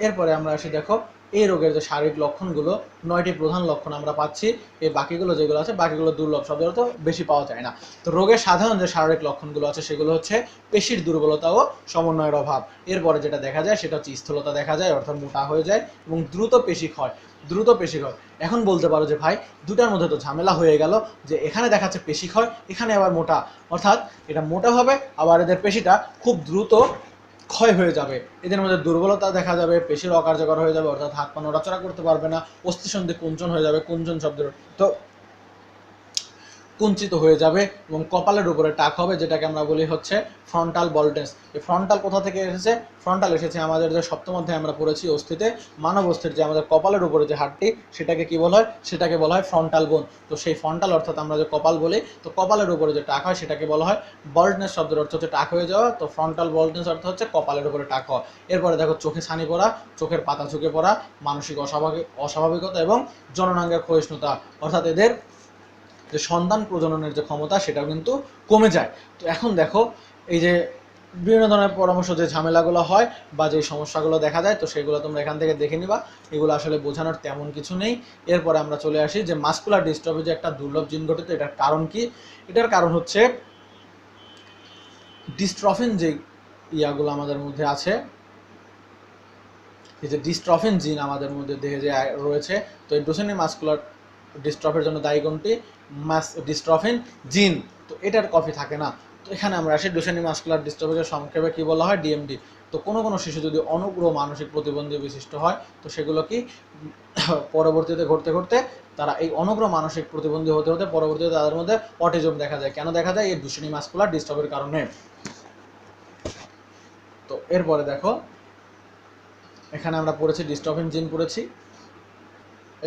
এরপরে আমরা আসি, দেখো এই রোগের যে শারীরিক লক্ষণগুলো 9টি প্রধান লক্ষণ আমরা পাচ্ছি। এই বাকিগুলো যেগুলো আছে বাকিগুলো দুর্লভ, শব্দের তো বেশি পাওয়া যায় না। তো রোগের সাধারণ যে শারীরিক লক্ষণগুলো আছে সেগুলো হচ্ছে পেশির দুর্বলতা ও সমন্বয়ের অভাব। এরপরে যেটা দেখা যায় সেটা হচ্ছে স্থূলতা দেখা যায়, অর্থাৎ মোটা হয়ে যায়, এবং দ্রুত পেশি ক্ষয়, দ্রুত পেশি ক্ষয়। এখন বলতে পারো যে ভাই দুটার মধ্যে তো ঝামেলা হয়ে গেল, যে এখানে দেখাচ্ছে পেশি ক্ষয়, এখানে আবার মোটা, অর্থাৎ এটা মোটা হবে আবার এদের পেশিটা খুব দ্রুত ক্ষয় হয়ে যাবে, এদের মধ্যে দুর্বলতা দেখা যাবে, পেশির অকার্যকর হয়ে যাবে, অর্থাৎ হাত পা নড়াচড়া করতে পারবে না, অস্থিসন্ধি কুঞ্চন হয়ে যাবে, কুঞ্চন শব্দের তো কুঞ্চিত হয়ে যাবে, এবং কপালের উপরে টাক হবে, যেটাকে আমরা বলি হচ্ছে ফ্রন্টাল বলডেন্স। এই ফ্রন্টাল কোথা থেকে এসেছে, ফ্রন্টাল এসেছে আমাদের যে সপ্তম অধ্যায়ে আমরা পড়েছি অস্থিতে, মানব অস্থির যে আমাদের কপালের উপরে যে হাড়টি সেটাকে কি বলা হয়, সেটাকে বলা হয় ফ্রন্টাল বোন। তো সেই ফ্রন্টাল অর্থাৎ আমরা যে কপাল বলি, তো কপালের উপরে যে টাক হয় সেটাকে বলা হয় বল্ডনেস, শব্দের অর্থ হচ্ছে টাক হয়ে যাওয়া। তো ফ্রন্টাল বল্ডনেস অর্থ হচ্ছে কপালের উপরে টাক হওয়া। এরপরে দেখো চোখে ছানি পড়া, চোখের পাতা ঝুঁকে পড়া, মানসিক অস্বাভাবিকতা এবং জননাঙ্গের ক্ষয়িষ্ণুতা, অর্থাৎ এদের যে সন্তান প্রজননের যে ক্ষমতা সেটাও কিন্তু কমে যায়। তো এখন দেখো এই যে বিভিন্ন ধরনের পরামর্শ যে ঝামেলাগুলো হয় বা যে সমস্যাগুলো দেখা যায়, তো সেগুলো তোমরা এখান থেকে দেখে নিবা। এগুলো আসলে বোঝানোর তেমন কিছু নেই। এরপরে আমরা চলে আসি যে মাসকুলার ডিস্ট্রফি যে একটা দুর্লভ জিন গঠিত, এটার কারণ কি? এটার কারণ হচ্ছে ডিস্ট্রফিন যে ইয়াগুলো আমাদের মধ্যে আছে, এই যে ডিস্ট্রফিন জিন আমাদের মধ্যে দেহে যে রয়েছে, তো এই ডুচেনি মাসকুলার ডিস্ট্রফির জন্য দায়ী কোনটি? ডিস্ট্রফিন জিন। তো এটার কপি থাকে না। তো এখানে আমরা আসি ডুচেনি মাসকুলার ডিস্ট্রফিকে সংক্ষেপে কি বলা হয়? ডিএমডি। তো কোনো কোনো শিশু যদি অনুগ্র মানসিক প্রতিবন্ধী বিশিষ্ট হয়, তো সেগুলো কি পরবর্তীতে ঘটতে ঘটতে তারা এই অনুগ্র মানসিক প্রতিবন্ধী হতে হতে পরবর্তীতে তাদের মধ্যে অটিজম দেখা যায়। কেন দেখা যায়? এই ডুচেনি মাসকুলার ডিস্ট্রফির কারণে। তো এরপরে দেখো, এখানে আমরা পড়েছি ডিস্ট্রফিন জিন পড়েছি।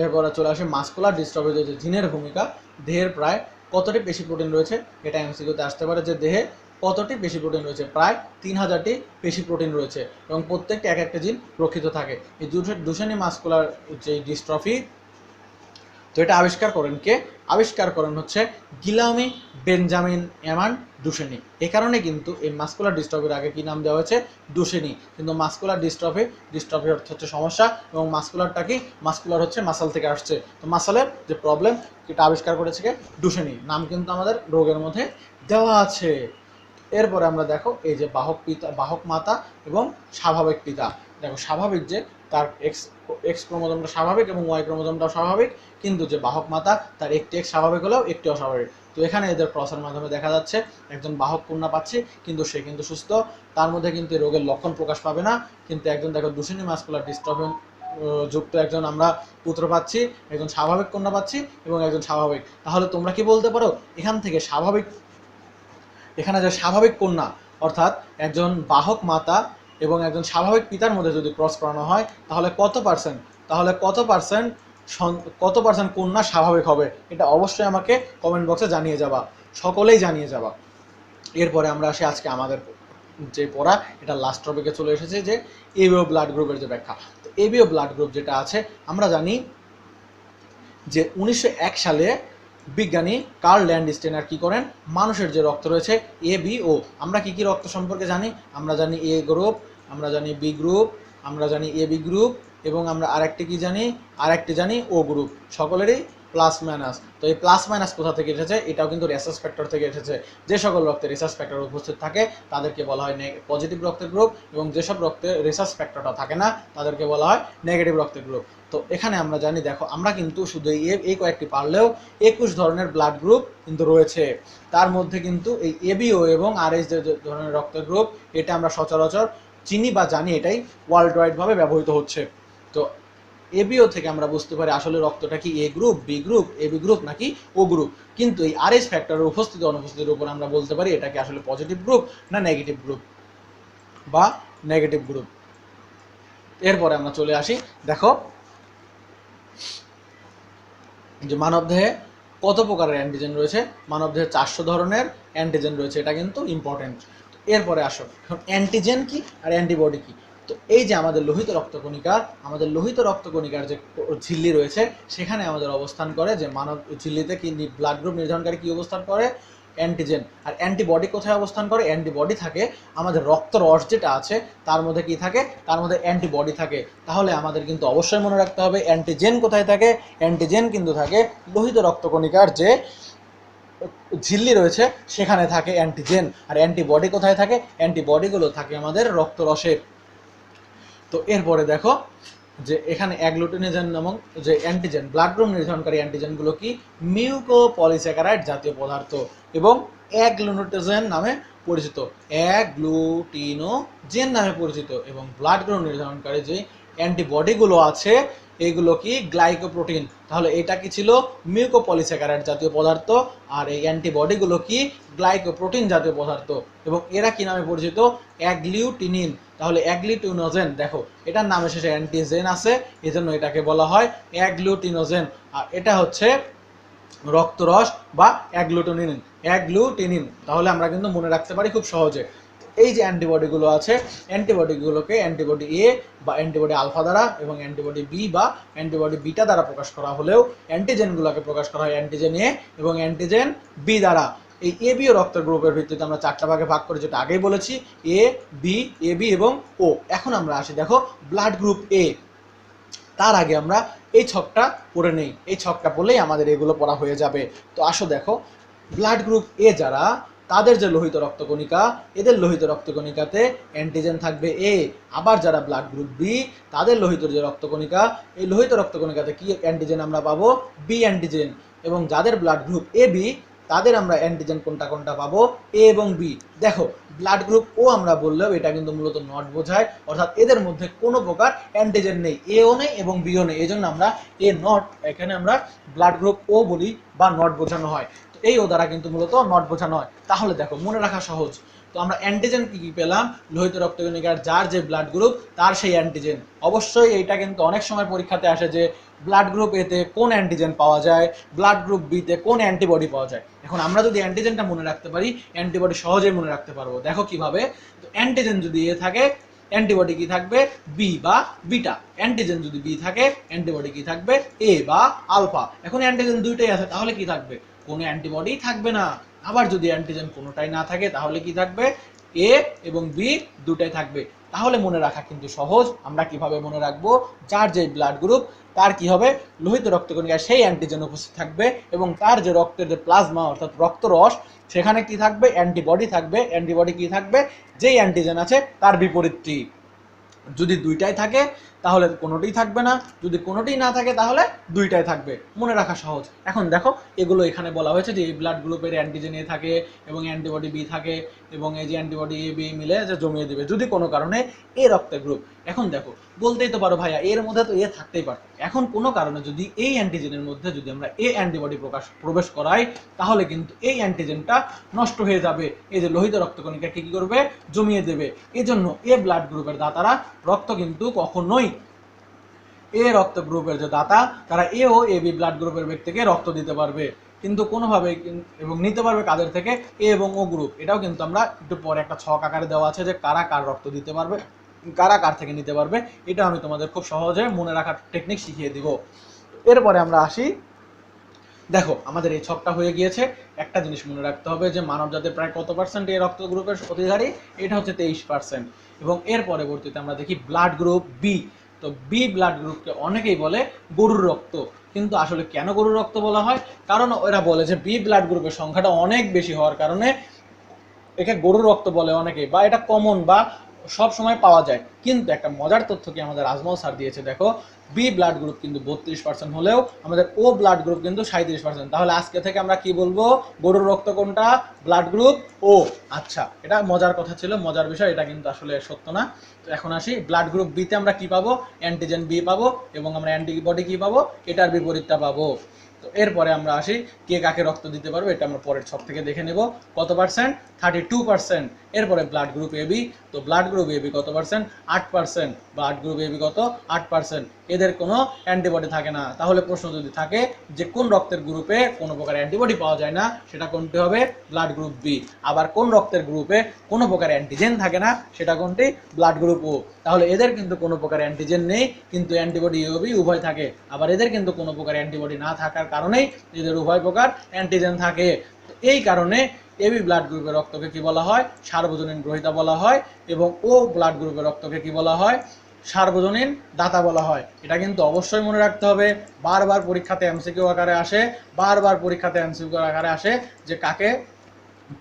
এরপরে চলে আসে মাসকুলার ডিস্ট্রফি যে জিনের ভূমিকা। দেহের প্রায় কতটি পেশি প্রোটিন রয়েছে? এটা এমসিকিউতে আসতে পারে যে দেহে কতটি পেশি প্রোটিন রয়েছে? প্রায় 3000টি পেশি প্রোটিন রয়েছে এবং প্রত্যেকটি এক একটা জিন রক্ষিত থাকে। এই ডুচেনি মাসকুলার যে ডিস্ট্রফি, তো এটা আবিষ্কার করেন কে? আবিষ্কার করেন হচ্ছে গিলামি বেঞ্জামিন এমান ডুশেনি। এই কারণে কিন্তু এই মাসকুলার ডিস্ট্রফির আগে কি নাম দেওয়া হয়েছে? ডুশেনি। কিন্তু মাসকুলার ডিস্ট্রফি অর্থ হচ্ছে সমস্যা, এবং মাসকুলারটা কি? মাসকুলার হচ্ছে মাসাল থেকে আসছে। তো মাসালের যে প্রবলেম, এটা আবিষ্কার করেছে কে? ডুশেনি। নাম কিন্তু আমাদের রোগের মধ্যে দেওয়া আছে। এরপরে আমরা দেখো এই যে বাহক মাতা এবং স্বাভাবিক পিতা। দেখো স্বাভাবিক যে তার এক্স ক্রোমোজোমটা স্বাভাবিক এবং ওয়াই ক্রোমোজোমটাও স্বাভাবিক, কিন্তু যে বাহক মাতা তার একটি এক্স স্বাভাবিক হলেও একটি অস্বাভাবিক। তো এখানে এদের ক্রসের মাধ্যমে দেখা যাচ্ছে একজন বাহক কন্যা পাচ্ছে, কিন্তু সে কিন্তু সুস্থ, তার মধ্যে কিন্তু রোগের লক্ষণ প্রকাশ পাবে না। কিন্তু একজন দেখো ডুচেনি মাসকুলার ডিস্ট্রফি যুক্ত একজন আমরা পুত্র পাচ্ছি, একজন স্বাভাবিক কন্যা পাচ্ছি এবং একজন স্বাভাবিক। তাহলে তোমরা কি বলতে পারো এখান থেকে এখানে যে স্বাভাবিক কন্যা অর্থাৎ একজন বাহক মাতা এবং একজন স্বাভাবিক পিতার মধ্যে যদি ক্রস করানো হয়, তাহলে কত পার্সেন্ট কন্যা স্বাভাবিক হবে? এটা অবশ্যই আমাকে কমেন্ট বক্সে জানিয়ে যাবা, সকলেই জানিয়ে যাবা। এরপরে আমরা আসি আজকে আমাদের যে পড়া, এটা লাস্ট টপিকে চলে এসেছে, যে এবিও ব্লাড গ্রুপের যে ব্যাখ্যা। তো এবিও ব্লাড গ্রুপ যেটা আছে, আমরা জানি যে 1901 সালে বিজ্ঞানী কার্ল ল্যান্ডস্টেনার কি করেন? মানুষের যে রক্ত রয়েছে এ বি ও, আমরা কি কি রক্ত সম্পর্কে জানি? আমরা জানি এ গ্রুপ, আমরা জানি বি গ্রুপ, আমরা জানি এ বি গ্রুপ, এবং আমরা আরেকটি কি জানি? আরেকটি জানি ও গ্রুপ। সকলেরই প্লাস মাইনাস। তো এই প্লাস মাইনাস কোথা থেকে এসেছে? এটাও কিন্তু রেসাস ফ্যাক্টর থেকে এসেছে। যে সকল রক্তে রেসাস ফ্যাক্টর উপস্থিত থাকে তাদেরকে বলা হয় পজিটিভ রক্তের গ্রুপ, এবং যেসব রক্তে রেসাস ফ্যাক্টরটা থাকে না তাদেরকে বলা হয় নেগেটিভ রক্তের গ্রুপ। তো এখানে আমরা জানি, দেখো আমরা কিন্তু শুধু এই কয়েকটি পারলেও 21 ধরনের ব্লাড গ্রুপ কিন্তু রয়েছে। তার মধ্যে কিন্তু এই এবিও এবং আরএইচ যে ধরনের রক্তের গ্রুপ, এটা আমরা সচরাচর চিনি বা জানি, এটাই ওয়ার্ল্ড ওয়াইডভাবে ব্যবহৃত হচ্ছে। তো এবিও থেকে আমরা বুঝতে পারি আসলে রক্তটা কি A group, B group, AB group নাকি ও গ্রুপ। কিন্তু এই আরএইচ ফ্যাক্টরের উপস্থিতি অনুপস্থিতির উপর আমরা বলতে পারি এটা কি আসলে পজিটিভ গ্রুপ না নেগেটিভ গ্রুপ বা নেগেটিভ গ্রুপ। এরপরে আমরা চলে আসি, দেখো যে মানবদেহে কত প্রকারের অ্যান্টিজেন রয়েছে? মানবদেহে 400 ধরনের অ্যান্টিজেন রয়েছে, এটা কিন্তু ইম্পর্টেন্ট। এরপরে আসো, এখন অ্যান্টিজেন কি আর অ্যান্টিবডি কি? তো এই যে আমাদের লোহিত রক্তকণিকার যে ঝিল্লি রয়েছে, সেখানে আমাদের অবস্থান করে যে মানব ঝিল্লিতে কি ব্লাড গ্রুপ নির্ধারণকারী কি অবস্থান করে? অ্যান্টিজেন। আর অ্যান্টিবডি কোথায় অবস্থান করে? অ্যান্টিবডি থাকে আমাদের রক্ত রস যেটা আছে তার মধ্যে কি থাকে? তার মধ্যে অ্যান্টিবডি থাকে। তাহলে আমাদের কিন্তু অবশ্যই মনে রাখতে হবে অ্যান্টিজেন কোথায় থাকে? অ্যান্টিজেন কিন্তু থাকে লোহিত রক্তকণিকার যে ঝিল্লি রয়েছে সেখানে থাকে অ্যান্টিজেন। আর অ্যান্টিবডি কোথায় থাকে? অ্যান্টিবডিগুলো থাকে আমাদের রক্তরসে। তো এরপরে দেখো যে এখানে অ্যাগ্লুটিনোজেন নামক যে অ্যান্টিজেন, ব্লাড গ্রুপ নির্ধারণকারী অ্যান্টিজেনগুলো কি? মিউকোপলিস্যাকারাইড জাতীয় পদার্থ এবং অ্যাগ্লুটিনোজেন নামে পরিচিত, এবং ব্লাড গ্রুপ নির্ধারণকারী যে অ্যান্টিবডিগুলো আছে এইগুলো কি? গ্লাইকোপ্রোটিন। তাহলে এটা কি ছিল? মিউকোপলিস্যাকারাইড জাতীয় পদার্থ, আর এই অ্যান্টিবডিগুলো কি? গ্লাইকোপ্রোটিন জাতীয় পদার্থ, এবং এরা কি নামে পরিচিত? অ্যাগ্লুটিনিন। তাহলে অ্যাগ্লুটিনোজেন, দেখো এটার নামে শেষে অ্যান্টিজেন আছে, এজন্য এটাকে বলা হয় অ্যাগ্লুটিনোজেন। আর এটা হচ্ছে রক্তরস বা অ্যাগ্লুটিনিন। তাহলে আমরা কিন্তু মনে রাখতে পারি খুব সহজে। এই যে অ্যান্টিবডিগুলো আছে, অ্যান্টিবডিগুলোকে অ্যান্টিবডি এ বা অ্যান্টিবডি আলফা দ্বারা এবং অ্যান্টিবডি বি বা অ্যান্টিবডি বিটা দ্বারা প্রকাশ করা হলেও অ্যান্টিজেনগুলোকে প্রকাশ করা হয় অ্যান্টিজেন এ এবং অ্যান্টিজেন বি দ্বারা। এই এ বি ও রক্তের গ্রুপের ভিত্তিতে আমরা 4টা ভাগে ভাগ করে, যেটা আগেই বলেছি, এ বি এবং ও। এখন আমরা আসি দেখো ব্লাড গ্রুপ এ। তার আগে আমরা এই ছকটা পড়ে নেই, এই ছকটা পড়লেই আমাদের এগুলো পড়া হয়ে যাবে। তো আসো দেখো, ব্লাড গ্রুপ এ যারা, তাদের যে লোহিত রক্তকণিকা, এদের লোহিত রক্তকণিকাতে অ্যান্টিজেন থাকবে এ। আবার যারা ব্লাড গ্রুপ বি, তাদের লোহিত যে রক্তকণিকা, এই লোহিত রক্তকণিকাতে কি অ্যান্টিজেন আমরা পাবো? B antigen. এবং যাদের ব্লাড গ্রুপ এ বি, তাদের আমরা অ্যান্টিজেন কোনটা কোনটা পাবো? এ এবং বি। দেখো ব্লাড গ্রুপ ও আমরা বললেও এটা কিন্তু মূলত নট বোঝায়, অর্থাৎ এদের মধ্যে কোনো প্রকার অ্যান্টিজেন নেই, এও নেই এবং বিও নেই, এই জন্য আমরা এ নট, এখানে আমরা ব্লাড গ্রুপ ও বলি বা নট বোঝানো হয়। তো এই ও দ্বারা কিন্তু মূলত নট বোঝানো হয়। তাহলে দেখো মনে রাখা সহজ। তো আমরা অ্যান্টিজেন কি কি পেলাম? লোহিত রক্তকণিকার যার যে ব্লাড গ্রুপ, তার সেই অ্যান্টিজেন। অবশ্যই এইটা কিন্তু অনেক সময় পরীক্ষাতে আসে যে ব্লাড গ্রুপ এতে কোন অ্যান্টিজেন পাওয়া যায়, ব্লাড গ্রুপ বিতে কোন অ্যান্টিবডি পাওয়া যায়। এখন আমরা যদি অ্যান্টিজেনটা মনে রাখতে পারি, অ্যান্টিবডি সহজেই মনে রাখতে পারবো। দেখো কিভাবে। তো অ্যান্টিজেন যদি এ থাকে, অ্যান্টিবডি কি থাকবে? বি বা বিটা। অ্যান্টিজেন যদি বি থাকে, অ্যান্টিবডি কি থাকবে? এ বা আলফা। এখন অ্যান্টিজেন দুইটাই আছে, তাহলে কি থাকবে? কোনো অ্যান্টিবডি থাকবে না। আবার যদি অ্যান্টিজেন কোনোটাই না থাকে, তাহলে কি থাকবে? এ এবং বি দুটাই থাকবে। তাহলে মনে রাখা কিন্তু সহজ। আমরা কিভাবে মনে রাখবো? যার যে ব্লাড গ্রুপ, তার কি হবে? লোহিত রক্তকণিকায় সেই অ্যান্টিজেন উপস্থিত থাকবে, এবং তার যে রক্তের যে প্লাজমা অর্থাৎ রক্তরস, সেখানে কি থাকবে? অ্যান্টিবডি থাকবে। অ্যান্টিবডি কি থাকবে? যেই অ্যান্টিজেন আছে তার বিপরীতটি। যদি দুইটাই থাকে তাহলে কোনোটিই থাকবে না, যদি কোনোটিই না থাকে তাহলে দুইটাই থাকবে। মনে রাখা সহজ। এখন দেখো এগুলো এখানে বলা হয়েছে যে এই ব্লাড গ্রুপের অ্যান্টিজেন এ থাকে এবং অ্যান্টিবডি বি থাকে, এবং এই যে অ্যান্টিবডি এ বি মিলে যে জমিয়ে দিবে যদি কোনো কারণে এ রক্তের গ্রুপ। এখন দেখো বলতেই তো পারো ভাইয়া এর মধ্যে তো এ থাকতেই পারত। এখন কোনো কারণে যদি এই অ্যান্টিজেনের মধ্যে যদি আমরা এ অ্যান্টিবডি প্রবেশ করাই, তাহলে কিন্তু এই অ্যান্টিজেনটা নষ্ট হয়ে যাবে। এই যে লোহিত রক্তকণিকা কি করবে? জমিয়ে দেবে। এজন্য এ ব্লাড গ্রুপের দাতারা রক্ত কিন্তু কখনোই, এ রক্ত গ্রুপের যে দাতা, তারা এ ও এ বি ব্লাড গ্রুপের ব্যক্তিকে রক্ত দিতে পারবে, কিন্তু কোনোভাবে এবং নিতে পারবে কাদের থেকে? এ এবং ও গ্রুপ। এটাও কিন্তু আমরা একটু পরে একটা ছক আকারে দেওয়া আছে যে কারা কার রক্ত দিতে পারবে, কারা কার থেকে নিতে পারবে। এটা আমি তোমাদের খুব সহজে মনে রাখার টেকনিক শিখিয়ে দিব। এরপরে আমরা আসি, দেখো আমাদের এই ছকটা হয়ে গিয়েছে। একটা জিনিস মনে রাখতে হবে যে মানব জাতির প্রায় কত পার্সেন্ট এই রক্ত গ্রুপের অধিকারী? এটা হচ্ছে 23%। এবং এর পরবর্তীতে আমরা দেখি ব্লাড গ্রুপ বি। তো বি ব্লাড গ্রুপকে অনেকেই বলে গরুর রক্ত, কিন্তু আসলে কেন গরুর রক্ত বলা হয়? কারণ এরা বলে যে বি ব্লাড গ্রুপের সংখ্যাটা অনেক বেশি হওয়ার কারণে একে গরুর রক্ত বলে অনেকেই, বা এটা কমন বা সব সময় পাওয়া যায়। কিন্তু একটা মজার তথ্য কি আমাদের আজমল স্যার দিয়েছে, দেখো বি ব্লাড গ্রুপ কিন্তু 32% হলেও আমাদের ও ব্লাড গ্রুপ কিন্তু 37%। তাহলে আজকে থেকে আমরা কি বলবো? গরুর রক্ত কোনটা? ব্লাড গ্রুপ ও। আচ্ছা, এটা মজার কথা ছিল, মজার বিষয়, এটা কিন্তু আসলে সত্য না। তো এখন আসি ব্লাড গ্রুপ বিতে আমরা কি পাবো? অ্যান্টিজেন বি পাবো, এবং আমরা অ্যান্টিবডি কি পাবো? এটার বিপরীতটা পাবো। তো এরপরে আমরা আসি কে কাকে রক্ত দিতে পারবে, এটা আমরা পরের ছক থেকে দেখে নেব। কত পার্সেন্ট? 32%। এরপরে ব্লাড গ্রুপ এ বি। তো ব্লাড গ্রুপ এ বি কত percent? 8%। Blood group A B কত? 8%। এদের কোনো অ্যান্টিবডি থাকে না। তাহলে প্রশ্ন যদি থাকে যে কোন রক্তের গ্রুপে কোনো প্রকার অ্যান্টিবডি পাওয়া যায় না, সেটা কোনটি হবে? Blood group B. আবার কোন রক্তের গ্রুপে কোনো প্রকার অ্যান্টিজেন থাকে না, সেটা কোনটি? ব্লাড গ্রুপ ও। তাহলে এদের কিন্তু কোনো প্রকার অ্যান্টিজেন নেই, কিন্তু অ্যান্টিবডি এ ও বি উভয় থাকে। আবার এদের কিন্তু কোনো প্রকার অ্যান্টিবডি না থাকার কারণেই এদের উভয় প্রকার অ্যান্টিজেন থাকে। এই কারণে এবি ব্লাড গ্রুপের রক্তকে কি বলা হয়? সার্বজনীন গ্রহীতা বলা হয়, এবং ও ব্লাড গ্রুপের রক্তকে কি বলা হয়? সার্বজনীন দাতা বলা হয়। এটা কিন্তু অবশ্যই মনে রাখতে হবে। বারবার পরীক্ষাতে এমসিকিউ আকারে আসে, বারবার পরীক্ষাতে এমসিকিউ আকারে আসে যে কাকে,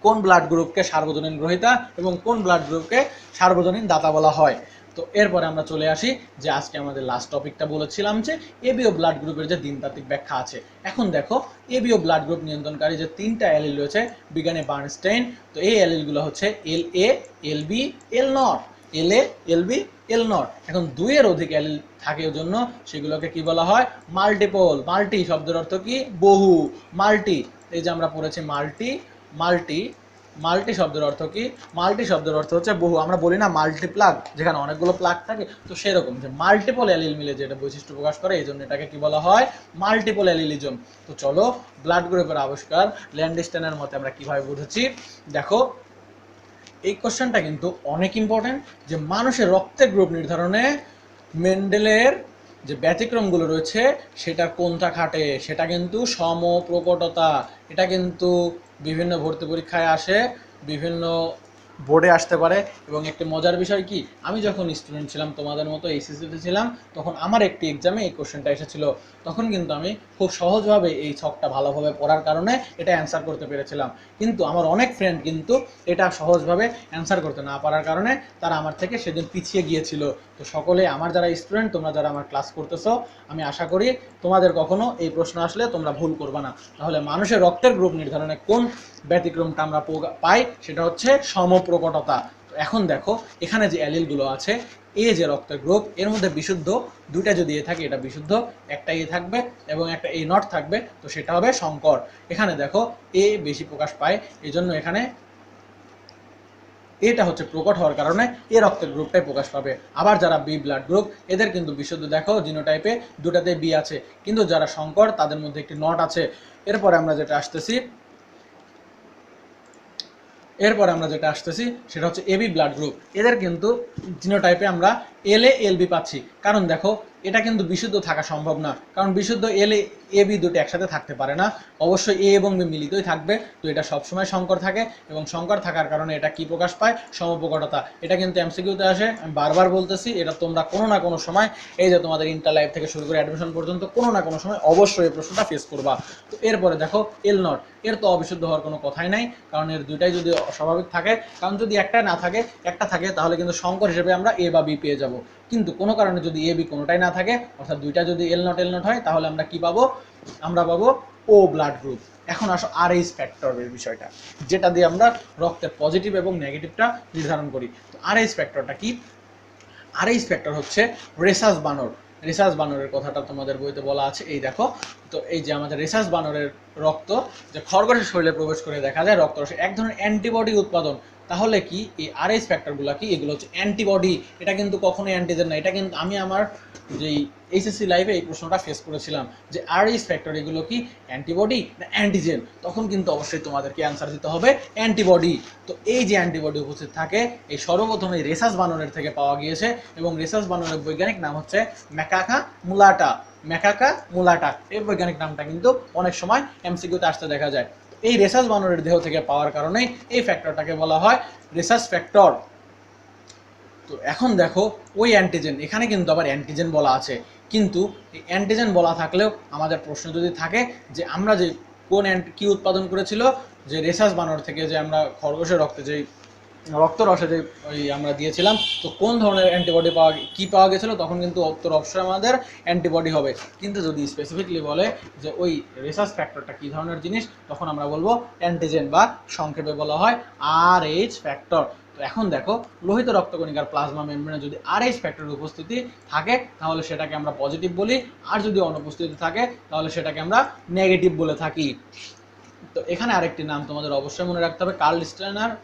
কোন ব্লাড গ্রুপকে সার্বজনীন গ্রহীতা এবং কোন ব্লাড গ্রুপকে সার্বজনীন দাতা বলা হয়। তো এরপরে আমরা চলে আসি যে আজকে আমাদের লাস্ট টপিকটা বলেছিলাম যে এবিও ব্লাড গ্রুপের যে দিনতাত্ত্বিক ব্যাখ্যা আছে। এখন দেখো এবিও ব্লাড গ্রুপ নিয়ন্ত্রণকারী যে 3টা অ্যালিল রয়েছে বিজ্ঞানী বার্নস্টাইন, তো এই অ্যালিলগুলো হচ্ছে L A, L B, L nought. L A, L B, L nought. এখন 2-এর অধিক অ্যালিল থাকে জন্য সেগুলোকে কি বলা হয়? মাল্টিপল। মাল্টি শব্দের অর্থ কি? বহু। মাল্টি, এই যে আমরা পড়েছি মাল্টি, মাল্টি, মাল্টি শব্দের অর্থ কি? মাল্টি শব্দের অর্থ হচ্ছে বহু। আমরা বলি না মাল্টিপ্লাগ, যেখানে অনেকগুলো প্লাগ থাকে, তো সেরকম যে মাল্টিপল অ্যালিল মিলে যেটা বৈশিষ্ট্য প্রকাশ করে, এই জন্য এটাকে কি বলা হয়? মাল্টিপল অ্যালিলিজম। তো চলো ব্লাড গ্রুপের আবিষ্কার ল্যান্ডস্টাইনের মতে আমরা কিভাবে বুঝেছি দেখো। এই কোশ্চেনটা কিন্তু অনেক ইম্পর্টেন্ট, যে মানুষের রক্তের গ্রুপ নির্ধারণে মেন্ডেলের যে ব্যতিক্রমগুলো রয়েছে সেটার কোনটা খাটে, সেটা কিন্তু সমপ্রকটতা। এটা কিন্তু বিভিন্ন ভর্তি পরীক্ষায় আসে, বিভিন্ন বোর্ডে আসতে পারে। এবং একটি মজার বিষয় কি, আমি যখন স্টুডেন্ট ছিলাম তোমাদের মতো এইচএসসিতে ছিলাম, তখন আমার একটি এক্সামে এই কোশ্চেনটা এসেছিল। তখন কিন্তু আমি খুব সহজভাবে এই ছকটা ভালোভাবে পড়ার কারণে এটা অ্যান্সার করতে পেরেছিলাম। কিন্তু আমার অনেক ফ্রেন্ড কিন্তু এটা সহজভাবে অ্যান্সার করতে না পারার কারণে তারা আমার থেকে সেদিন পিছিয়ে গিয়েছিল। তো সকলে, আমার যারা স্টুডেন্ট, তোমরা যারা আমার ক্লাস করতেছো, আমি আশা করি তোমাদের কখনো এই প্রশ্ন আসলে তোমরা ভুল করবে না। তাহলে মানুষের রক্তের গ্রুপ নির্ধারণে কোন ব্যতিক্রমটা আমরা পাই, সেটা হচ্ছে সমপ্রকটতা। তো এখন দেখো, এখানে যে অ্যালিলগুলো আছে, এ যে রক্তের গ্রুপ, এর মধ্যে বিশুদ্ধ দুইটা যদি এ থাকে, এটা বিশুদ্ধ, একটা এ থাকবে এবং একটা এ নট থাকবে, তো সেটা হবে সংকর। এখানে দেখো এ বেশি প্রকাশ পায়, এই জন্য এখানে এটা হচ্ছে প্রকট হওয়ার কারণে এ রক্তের গ্রুপটাই প্রকাশ পাবে। আবার যারা বি ব্লাড গ্রুপ, এদের কিন্তু বিশুদ্ধ দেখো জিনোটাইপে দুটাতে বি আছে, কিন্তু যারা সংকর তাদের মধ্যে একটি নট আছে। এরপরে আমরা যেটা আসতেছি সেটা হচ্ছে এবি ব্লাড গ্রুপ। এদের কিন্তু জিনোটাইপে আমরা এল এ এল বি পাচ্ছি, কারণ দেখো এটা কিন্তু বিশুদ্ধ থাকা সম্ভব না, কারণ বিশুদ্ধ এল এ এ বি দুটো একসাথে থাকতে পারে না, অবশ্যই এ এবং বি মিলিতই থাকবে। তো এটা সবসময় সংকর থাকে, এবং সংকর থাকার কারণে এটা কি প্রকাশ পায়, সমপ্রকটতা। এটা কিন্তু এমসিকিউতে আসে, আমি বারবার বলতেছি, এটা তোমরা কোনো না কোনো সময়, এই যে তোমাদের ইন্টার লাইফ থেকে শুরু করে অ্যাডমিশন পর্যন্ত কোনো না কোনো সময় অবশ্যই এই প্রশ্নটা ফেস করবা। তো এরপরে দেখো এল নট, এর তো অবিশুদ্ধ হওয়ার কোনো কথাই নাই, কারণ এর দুইটাই যদি অস্বাভাবিক থাকে, কারণ যদি একটা না থাকে, একটা থাকে, তাহলে কিন্তু সংকর হিসেবে আমরা এ বা বি পেয়ে যাব। কিন্তু কোনো কারণে যদি এ বি কোনোটাই না থাকে, অর্থাৎ দুইটা যদি এল নট হয়, তাহলে আমরা কি পাবো, আমরা পাবো ও ব্লাড গ্রুপ। এখন আসো আর এইচ ফ্যাক্টরের বিষয়টা, যেটা দিয়ে আমরা রক্তের পজিটিভ এবং নেগেটিভটা নির্ধারণ করি। তো আর এইচ ফ্যাক্টরটা কি? আর এইচ ফ্যাক্টর হচ্ছে রেসাস বানর। রেসাস বানরের কথাটা তোমাদের বইতে বলা আছে, এই দেখো। তো এই যে আমাদের রেসাস বানরের রক্ত যে খরগোশের শরীরে প্রবেশ করে দেখা যায় রক্তরসে এক ধরনের অ্যান্টিবডি উৎপাদন। তাহলে কি এই আরএইচ ফ্যাক্টরগুলো কি? এগুলো হচ্ছে অ্যান্টিবডি। এটা কিন্তু কখনোই অ্যান্টিজেন না। এটা কিন্তু আমি আমার যেই এইচএসসি লাইভে এই প্রশ্নটা ফেস করেছিলাম যে আরএইচ ফ্যাক্টর এগুলো কি অ্যান্টিবডি না অ্যান্টিজেন, তখন কিন্তু অবশ্যই তোমাদেরকে অ্যান্সার দিতে হবে অ্যান্টিবডি। তো এই যে অ্যান্টিবডি উপস্থিত থাকে, এই সর্বপ্রথম এই রেসাস বানরের থেকে পাওয়া গিয়েছে, এবং রেসাস বানরের বৈজ্ঞানিক নাম হচ্ছে ম্যাকাকা মুলাটা। ম্যাকাকা মুলাটা এই বৈজ্ঞানিক নামটা কিন্তু অনেক সময় এমসিকিউতে আসতে দেখা যায়। এই রেসাস বানরের দেহ থেকে পাওয়ার কারণেই এই ফ্যাক্টরটাকে বলা হয় রেসাস ফ্যাক্টর। তো এখন দেখো ওই অ্যান্টিজেন, এখানে কিন্তু আবার অ্যান্টিজেন বলা আছে, কিন্তু এই অ্যান্টিজেন বলা থাকলেও আমাদের প্রশ্ন যদি থাকে যে আমরা যে কোন কি উৎপাদন করেছিল, যে রেসাস বানর থেকে যে আমরা খরগোশের রক্তে যে রক্তরসে যে ওই আমরা দিয়েছিলাম, তো কোন ধরনের অ্যান্টিবডি পাওয়া গেছিলো, তখন কিন্তু উত্তর অবশ্যই আমাদের অ্যান্টিবডি হবে। কিন্তু যদি স্পেসিফিকলি বলে যে ওই রেসাস ফ্যাক্টরটা কী ধরনের জিনিস, তখন আমরা বলবো অ্যান্টিজেন, বা সংক্ষেপে বলা হয় আরএইচ ফ্যাক্টর। তো এখন দেখো, লোহিত রক্তকণিকার প্লাজমা মেমব্রেনে যদি আরএইচ ফ্যাক্টরের উপস্থিতি থাকে, তাহলে সেটাকে আমরা পজিটিভ বলি, আর যদি অনুপস্থিতি থাকে, তাহলে সেটাকে আমরা নেগেটিভ বলে থাকি। তো এখানে আরেকটি নাম তোমাদের অবশ্যই মনে রাখতে হবে,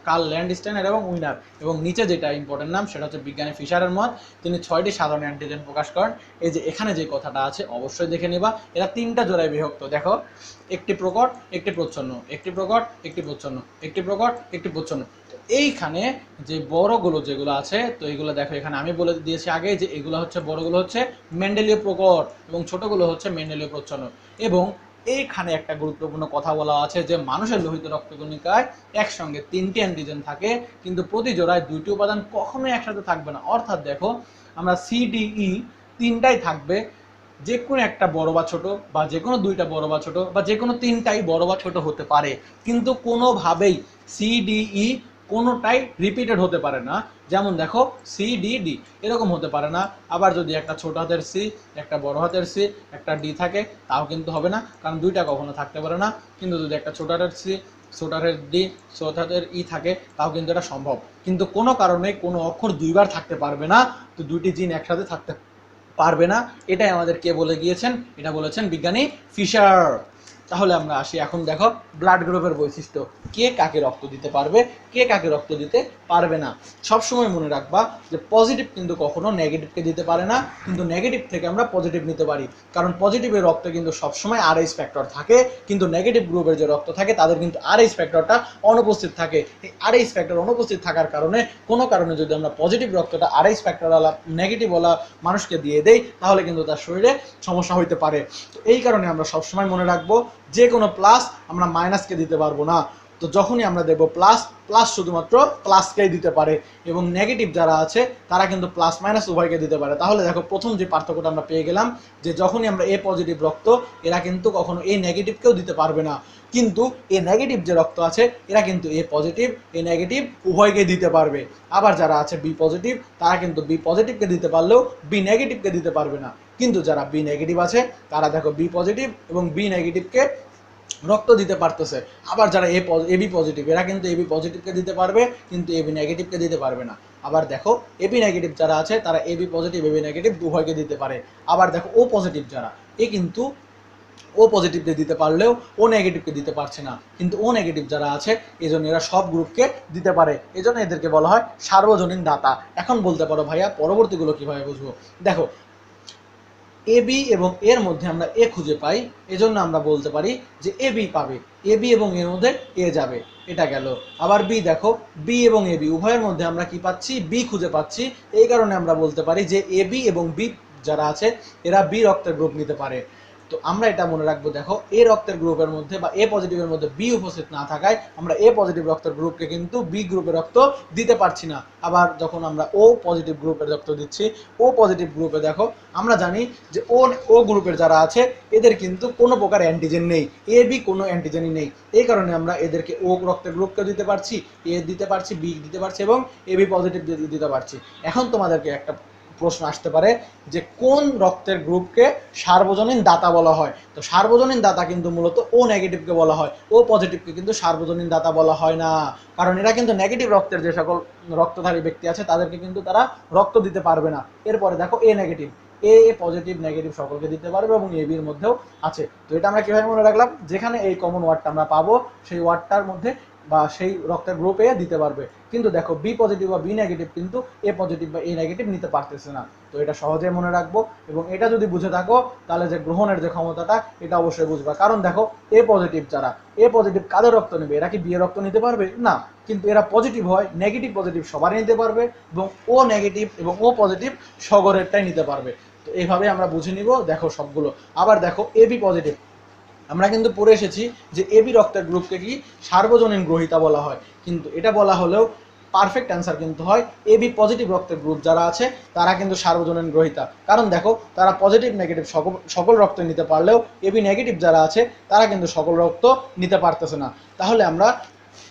কার্ল ল্যান্ডস্টাইনার এবং উইনার। এবং নিচে যেটা ইম্পর্টেন্ট নাম, সেটা হচ্ছে বিজ্ঞানী ফিশারের মত। তিনি 6টি সাধারণ অ্যান্টিজেন প্রকাশ করেন। এই যে এখানে যে কথাটা আছে অবশ্যই দেখে নিবা, এরা 3টা জোড়ায় বিভক্ত। দেখো, একটি প্রকট, একটি প্রচ্ছন্ন, একটি প্রকট, একটি প্রচ্ছন্ন, একটি প্রকট, একটি প্রচ্ছন্ন। তো এইখানে যে বড়গুলো যেগুলো আছে, তো এগুলো দেখো, এখানে আমি বলে দিয়েছি আগে যে এগুলো হচ্ছে, বড়গুলো হচ্ছে মেন্ডেলীয় প্রকট এবং ছোটগুলো হচ্ছে মেন্ডেলীয় প্রচ্ছন্ন। এবং এইখানে একটা গুরুত্বপূর্ণ কথা বলা আছে যে মানুষের লোহিত রক্তকণিকায় একসঙ্গে 3টি অ্যান্টিজেন থাকে, কিন্তু প্রতি জোড়ায় 2টি উপাদান কখনোই একসাথে থাকবে না। অর্থাৎ দেখো, আমরা সিডিই 3টাই থাকবে, যে কোনো একটা বড় বা ছোট, বা যে কোনো 2টা বড় বা ছোট, বা যে কোনো 3টাই বড় বা ছোট হতে পারে, কিন্তু কোনোভাবেই সিডিই কোনোটাই রিপিটেড হতে পারে না। যেমন দেখো সিডিডি এরকম হতে পারে না। আবার যদি একটা ছোট হাতের সি, একটা বড় হাতের সি, একটা ডি থাকে, তাও কিন্তু হবে না, কারণ 2টা কখনো থাকতে পারে না। কিন্তু যদি একটা ছোট হাতের সি, ছোট হাতের ডি, ছোট হাতের ই থাকে, তাও কিন্তু এটা সম্ভব। কিন্তু কোনো কারণে কোনো অক্ষর 2বার থাকতে পারবে না, তো 2টি জিন একসাথে থাকতে পারবে না। এটাই আমাদের কে বলে গিয়েছেন? এটা বলেছেন বিজ্ঞানী ফিশার। তাহলে আমরা আসি, এখন দেখো ব্লাড গ্রুপের বৈশিষ্ট্য, কে কাকে রক্ত দিতে পারবে, কে কাকে রক্ত দিতে পারবে না। সবসময় মনে রাখবা যে পজিটিভ কিন্তু কখনো নেগেটিভকে দিতে পারে না, কিন্তু নেগেটিভ থেকে আমরা পজিটিভ নিতে পারি। কারণ পজিটিভের রক্তে কিন্তু সবসময় আরএইচ ফ্যাক্টর থাকে, কিন্তু নেগেটিভ গ্রুপের যে রক্ত থাকে তাদের কিন্তু আরএইচ ফ্যাক্টরটা অনুপস্থিত থাকে। এই আরএইচ ফ্যাক্টর অনুপস্থিত থাকার কারণে কোনো কারণে যদি আমরা পজিটিভ রক্তটা আরএইচ ফ্যাক্টরওয়ালা নেগেটিভওয়ালা মানুষকে দিয়ে দেই, তাহলে কিন্তু তার শরীরে সমস্যা হইতে পারে। তো এই কারণে আমরা সবসময় মনে রাখবো যে কোনো প্লাস আমরা মাইনাসকে দিতে পারবো না। তো যখনই আমরা দেবো প্লাস, প্লাস শুধুমাত্র প্লাসকেই দিতে পারে, এবং নেগেটিভ যারা আছে তারা কিন্তু প্লাস মাইনাস উভয়কে দিতে পারে। তাহলে দেখো প্রথম যে পার্থক্যটা আমরা পেয়ে গেলাম, যে যখনই আমরা এ পজিটিভ রক্ত, এরা কিন্তু কখনো এ নেগেটিভকেও দিতে পারবে না, কিন্তু এ নেগেটিভ যে রক্ত আছে এরা কিন্তু এ পজিটিভ এ নেগেটিভ উভয়কে দিতে পারবে। আবার যারা আছে বি পজিটিভ, তারা কিন্তু বি পজিটিভকে দিতে পারলেও বি নেগেটিভকে দিতে পারবে না। কিন্তু যারা বি নেগেটিভ আছে তারা দেখো বি পজিটিভ এবং বি নেগেটিভকে রক্ত দিতে পারতেছে। আবার যারা এবি পজিটিভ, এরা কিন্তু এবি পজিটিভকে দিতে পারবে, কিন্তু এবি নেগেটিভকে দিতে পারবে না। আবার দেখো এবি নেগেটিভ যারা আছে তারা এবি পজিটিভ এবি নেগেটিভ উভয়কে দিতে পারে। আবার দেখো ও পজিটিভ যারা, এ কিন্তু ও পজিটিভকে দিতে পারলেও ও নেগেটিভকে দিতে পারছে না, কিন্তু ও নেগেটিভ যারা আছে এজন্য এরা সব গ্রুপকে দিতে পারে, এজন্য এদেরকে বলা হয় সার্বজনীন দাতা। এখন বলতে পারো ভাইয়া পরবর্তীগুলো কিভাবে বুঝবো? দেখো এ বি এবং এর মধ্যে আমরা এ খুঁজে পাই, এজন্য আমরা বলতে পারি যে এ বি পাবে, এ বি এবং এর মধ্যে এ যাবে, এটা গেল। আবার বি দেখো, বি এবং এ বি উভয়ের মধ্যে আমরা কি পাচ্ছি? বি খুঁজে পাচ্ছি, এই কারণে আমরা বলতে পারি যে এ বি এবং বি যারা আছে এরা বি রক্তের গ্রুপ নিতে পারে। তো আমরা এটা মনে রাখবো, দেখো এ রক্তের গ্রুপের মধ্যে বা এ পজিটিভের মধ্যে বি উপস্থিত না থাকায় আমরা এ পজিটিভ রক্তের গ্রুপকে কিন্তু বি গ্রুপের রক্ত দিতে পারছি না। আবার যখন আমরা ও পজিটিভ গ্রুপের রক্ত দিচ্ছি, ও পজিটিভ গ্রুপে দেখো আমরা জানি যে ও গ্রুপের যারা আছে এদের কিন্তু কোনো প্রকার অ্যান্টিজেন নেই, এ বি কোনো অ্যান্টিজেনই নেই, এই কারণে আমরা এদেরকে ও রক্তের গ্রুপকে দিতে পারছি, এ দিতে পারছি, বি দিতে পারছি এবং এ বি পজিটিভ দিতে পারছি। এখন তোমাদেরকে একটা প্রশ্ন আসতে পারে যে কোন রক্তের গ্রুপকে সার্বজনীন দাতা বলা হয়? তো সার্বজনীন দাতা কিন্তু মূলত ও নেগেটিভকে বলা হয়, ও পজিটিভকে কিন্তু সার্বজনীন দাতা বলা হয় না, কারণ এরা কিন্তু নেগেটিভ রক্তের যে সকল রক্তধারী ব্যক্তি আছে তাদেরকে কিন্তু তারা রক্ত দিতে পারবে না। এরপরে দেখো এ নেগেটিভ, এ পজিটিভ নেগেটিভ সকলকে দিতে পারবে এবং এ বির মধ্যেও আছে। তো এটা আমরা কিভাবে মনে রাখলাম? যেখানে এই কমন ওয়ার্ডটা আমরা পাবো সেই ওয়ার্ডটার মধ্যে বা সেই রক্তের গ্রুপে দিতে পারবে। কিন্তু দেখো বি পজিটিভ বা বি নেগেটিভ কিন্তু এ পজিটিভ বা এ নেগেটিভ নিতে পারতেছে না। তো এটা সহজে মনে রাখবো, এবং এটা যদি বুঝে থাকো তাহলে যে গ্রহণের যে ক্ষমতাটা এটা অবশ্যই বুঝবা। কারণ দেখো এ পজিটিভ যারা, এ পজিটিভ কাদের রক্ত নেবে? এরা কি বি এর রক্ত নিতে পারবে না, কিন্তু এরা পজিটিভ হয়, নেগেটিভ পজিটিভ সবারই নিতে পারবে, এবং ও নেগেটিভ এবং ও পজিটিভ সগরেরটাই নিতে পারবে। তো এইভাবে আমরা বুঝে নিব দেখো সবগুলো। আবার দেখো এ বি পজিটিভ, আমরা কিন্তু পড়ে এসেছি যে এবি রক্তের গ্রুপকে কি সার্বজনীন গ্রহিতা বলা হয়, কিন্তু এটা বলা হলেও পারফেক্ট অ্যান্সার কিন্তু হয় এবি পজিটিভ রক্তের গ্রুপ যারা আছে তারা কিন্তু সার্বজনীন গ্রহিতা। কারণ দেখো তারা পজিটিভ নেগেটিভ সকল রক্ত নিতে পারলেও এবি নেগেটিভ যারা আছে তারা কিন্তু সকল রক্ত নিতে পারতেছে না। তাহলে আমরা